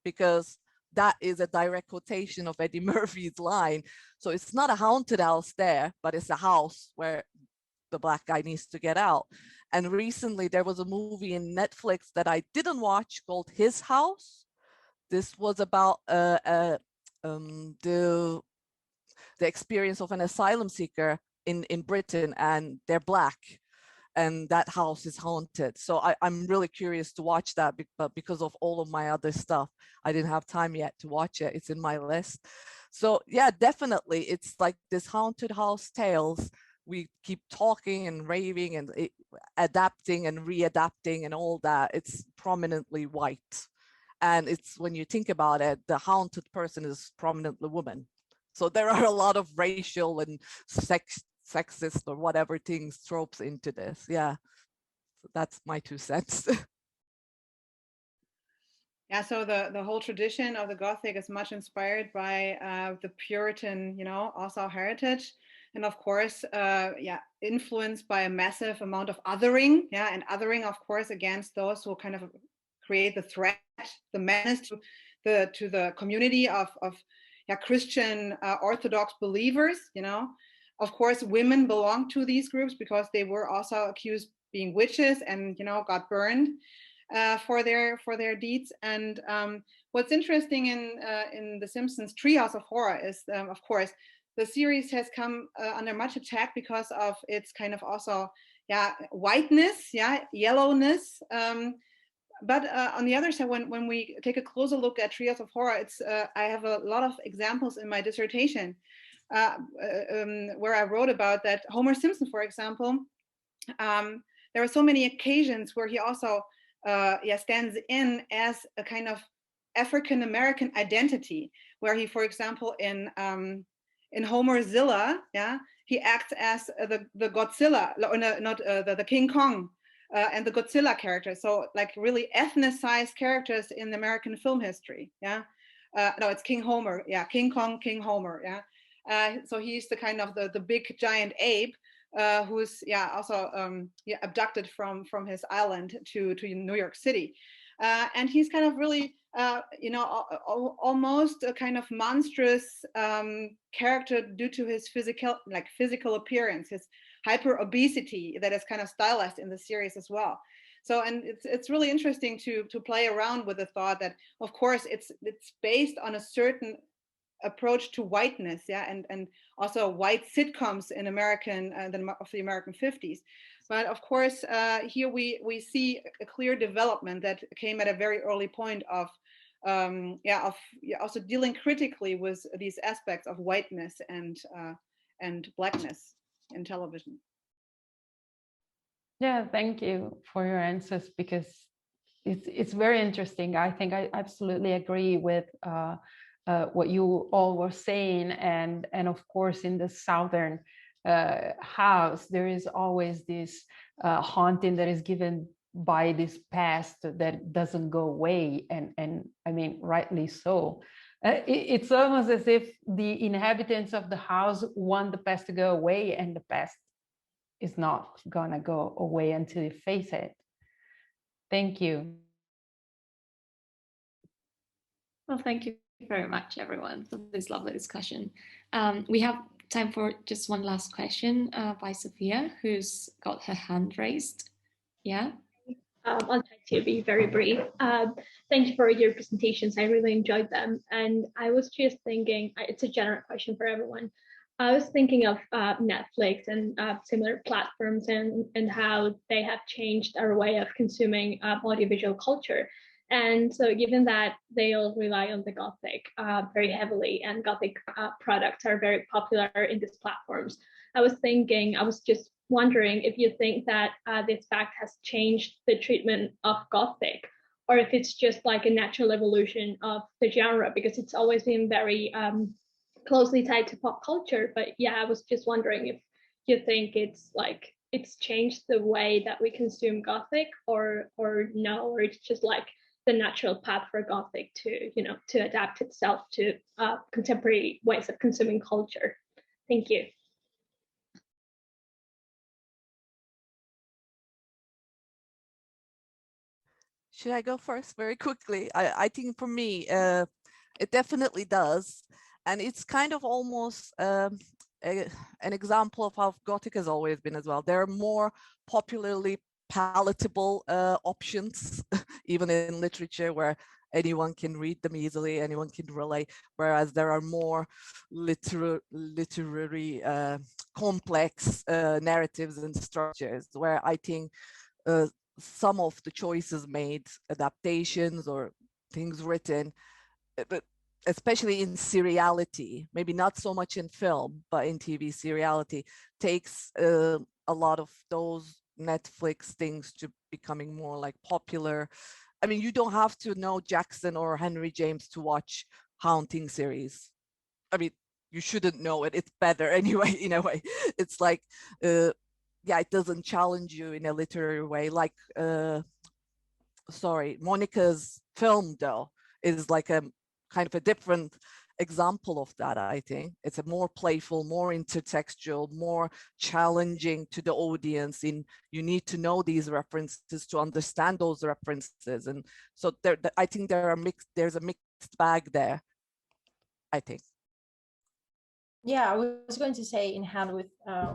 because that is a direct quotation of Eddie Murphy's line. So it's not a haunted house there, but it's a house where the black guy needs to get out. And recently there was a movie in Netflix that I didn't watch called His House. This was about the experience of an asylum seeker in Britain, and they're black, and that house is haunted. So I'm really curious to watch that, but because of all of my other stuff, I didn't have time yet to watch it. It's in my list. So yeah, definitely, it's like this haunted house tales. We keep talking and raving and adapting and readapting and all that. It's prominently white. And it's, when you think about it, the haunted person is prominently woman. So there are a lot of racial and sexist or whatever things, tropes into this. Yeah, so that's my 2 cents. Yeah, so the whole tradition of the Gothic is much inspired by the Puritan, also heritage. And of course, influenced by a massive amount of othering, and othering, of course, against those who kind of create the threat, the menace to the community of Christian Orthodox believers, Of course, women belong to these groups because they were also accused being witches and, got burned for their deeds. And what's interesting in The Simpsons Treehouse of Horror is, of course, the series has come under much attack because of its kind of also, whiteness, yellowness. But on the other side, when we take a closer look at Treehouse of Horror, it's I have a lot of examples in my dissertation where I wrote about that. Homer Simpson, for example, there are so many occasions where he also stands in as a kind of African American identity, where he, for example, in Homerzilla, he acts as the Godzilla, not the King Kong. And the Godzilla character, so like really ethnicized characters in American film history. No, it's King Homer. King Kong, King Homer. So he's the kind of the big giant ape who's also abducted from his island to New York City, and he's kind of really almost a kind of monstrous character due to his physical appearance, his hyper obesity that is kind of stylized in the series as well. So, and it's really interesting to play around with the thought that, of course, it's based on a certain approach to whiteness, and also white sitcoms in American of the American 50s. But of course, here we see a clear development that came at a very early point of also dealing critically with these aspects of whiteness and blackness in television. Yeah, thank you for your answers, because it's very interesting. I think I absolutely agree with what you all were saying, and of course in the southern house there is always this haunting that is given by this past that doesn't go away, and I mean rightly so. It's almost as if the inhabitants of the house want the past to go away, and the past is not gonna go away until you face it. Thank you. Well, thank you very much, everyone, for this lovely discussion. We have time for just one last question by Sophia, who's got her hand raised. Yeah. I'll try to be very brief. Thank you for your presentations. I really enjoyed them. And I was just thinking, it's a general question for everyone. I was thinking of Netflix and similar platforms and how they have changed our way of consuming audiovisual culture. And so given that they all rely on the Gothic very heavily, and Gothic products are very popular in these platforms, I was just wondering if you think that this fact has changed the treatment of Gothic, or if it's just like a natural evolution of the genre, because it's always been very closely tied to pop culture. But yeah, I was just wondering if you think it's changed the way that we consume Gothic, or no, or it's just like the natural path for Gothic to adapt itself to contemporary ways of consuming culture. Thank you. Should I go first very quickly? I think for me, it definitely does. And it's kind of almost an example of how Gothic has always been as well. There are more popularly palatable options, even in literature, where anyone can read them easily, anyone can relate, whereas there are more literary complex narratives and structures, where I think some of the choices made, adaptations or things written, but especially in seriality, maybe not so much in film, but in TV seriality, takes a lot of those Netflix things to becoming more like popular. I mean, you don't have to know Jackson or Henry James to watch haunting series. I mean, you shouldn't know it. It's better anyway, in a way. It's like, yeah, it doesn't challenge you in a literary way. Like, sorry, Monica's film, though, is like a kind of a different example of that. I think it's a more playful, more intertextual, more challenging to the audience. In you need to know these references to understand those references, and so there, I think there's a mixed bag there, I think. Yeah, I was going to say in hand with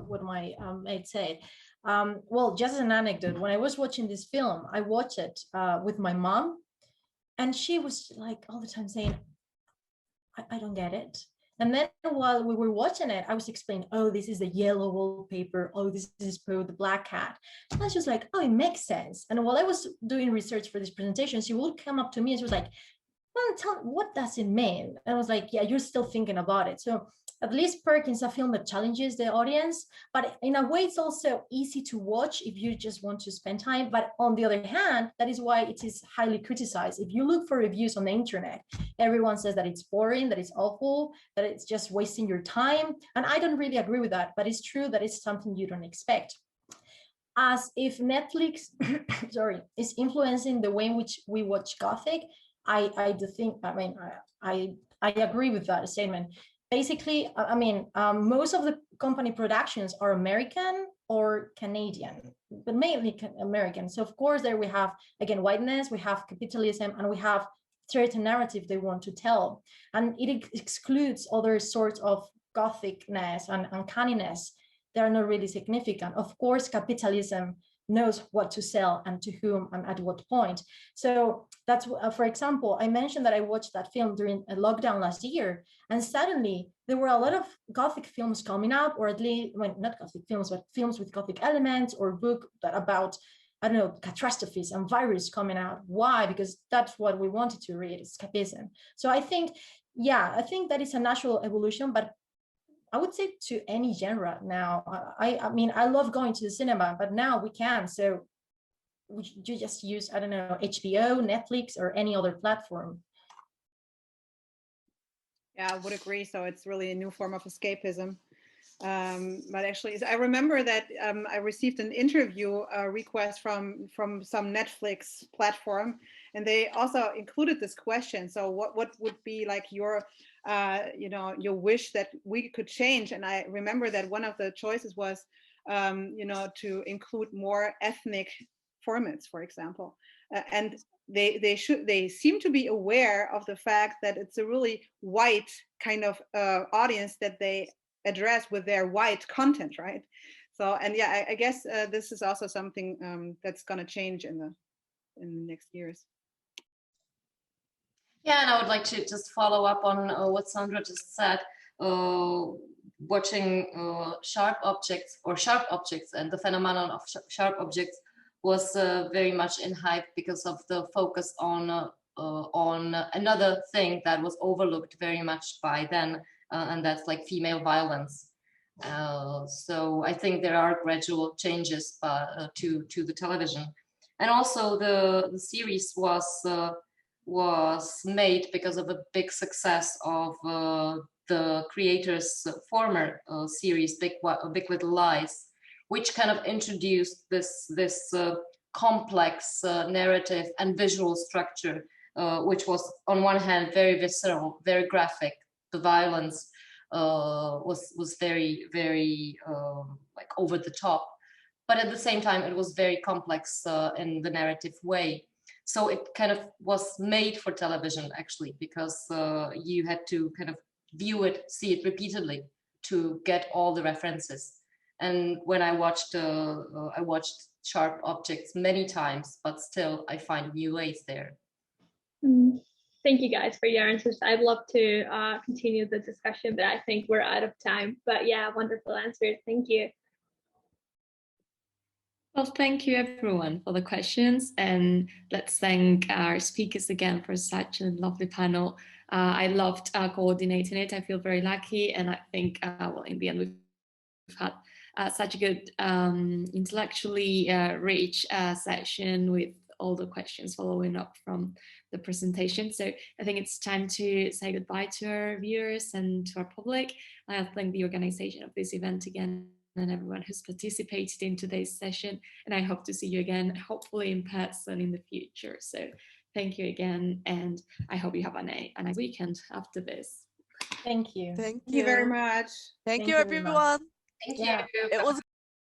what my mate said. Well, just as an anecdote, when I was watching this film, I watched it with my mom, and she was like all the time saying, I don't get it. And then while we were watching it, I was explaining, oh, this is the yellow wallpaper. Oh, this is Poe the Black Cat. And I was just like, oh, it makes sense. And while I was doing research for this presentation, she would come up to me and she was like, well, tell me, what does it mean? And I was like, yeah, you're still thinking about it. So at least Perkins, a film that challenges the audience, but in a way it's also easy to watch if you just want to spend time. But on the other hand, that is why it is highly criticized. If you look for reviews on the internet, everyone says that it's boring, that it's awful, that it's just wasting your time. And I don't really agree with that, but it's true that it's something you don't expect. As if Netflix, sorry, is influencing the way in which we watch Gothic, I do think, I mean, I agree with that statement. Basically, I mean, most of the company productions are American or Canadian, but mainly American. So of course, there we have, again, whiteness, we have capitalism, and we have certain narrative they want to tell. And it excludes other sorts of Gothicness and uncanniness. They're not really significant. Of course, capitalism knows what to sell and to whom and at what point. So that's, for example, I mentioned that I watched that film during a lockdown last year, and suddenly there were a lot of Gothic films coming up, or at least, well, not Gothic films, but films with Gothic elements, or book that about, I don't know, catastrophes and virus coming out. Why? Because that's what we wanted to read, escapism. So I think, yeah, I think that is a natural evolution, but I would say to any genre now. I mean, I love going to the cinema, but now we can. So you just use, I don't know, HBO, Netflix, or any other platform. Yeah, I would agree. So it's really a new form of escapism. But actually, I remember that I received an interview request from some Netflix platform, and they also included this question. So what would be like your you know, your wish that we could change? And I remember that one of the choices was you know, to include more ethnic formats, for example, and they seem to be aware of the fact that it's a really white kind of audience that they address with their white content, right? So, and yeah, I guess this is also something that's going to change in the next years. Yeah, and I would like to just follow up on what Sandra just said. Watching sharp objects and the phenomenon of sharp objects was very much in hype because of the focus on another thing that was overlooked very much by then, and that's like female violence. So I think there are gradual changes to the television, and also the series was made because of a big success of the creator's former series, Big Little Lies, which kind of introduced this complex narrative and visual structure, which was on one hand very visceral, very graphic. The violence was very, very like over the top, but at the same time it was very complex in the narrative way. So it kind of was made for television, actually, because you had to kind of view it, see it repeatedly to get all the references. And when I watched Sharp Objects many times, but still I find new ways there. Thank you guys for your answers. I'd love to continue the discussion, but I think we're out of time. But yeah, wonderful answer. Thank you. Well, thank you everyone for the questions, and let's thank our speakers again for such a lovely panel. I loved coordinating it. I feel very lucky, and I think, well, in the end, we've had such a good intellectually rich session with all the questions following up from the presentation. So I think it's time to say goodbye to our viewers and to our public. I thank the organization of this event again, and everyone who's participated in today's session. And I hope to see you again, hopefully in person in the future. So thank you again. And I hope you have a nice weekend after this. Thank you. Thank you very much. Thank you, everyone. Thank you. It was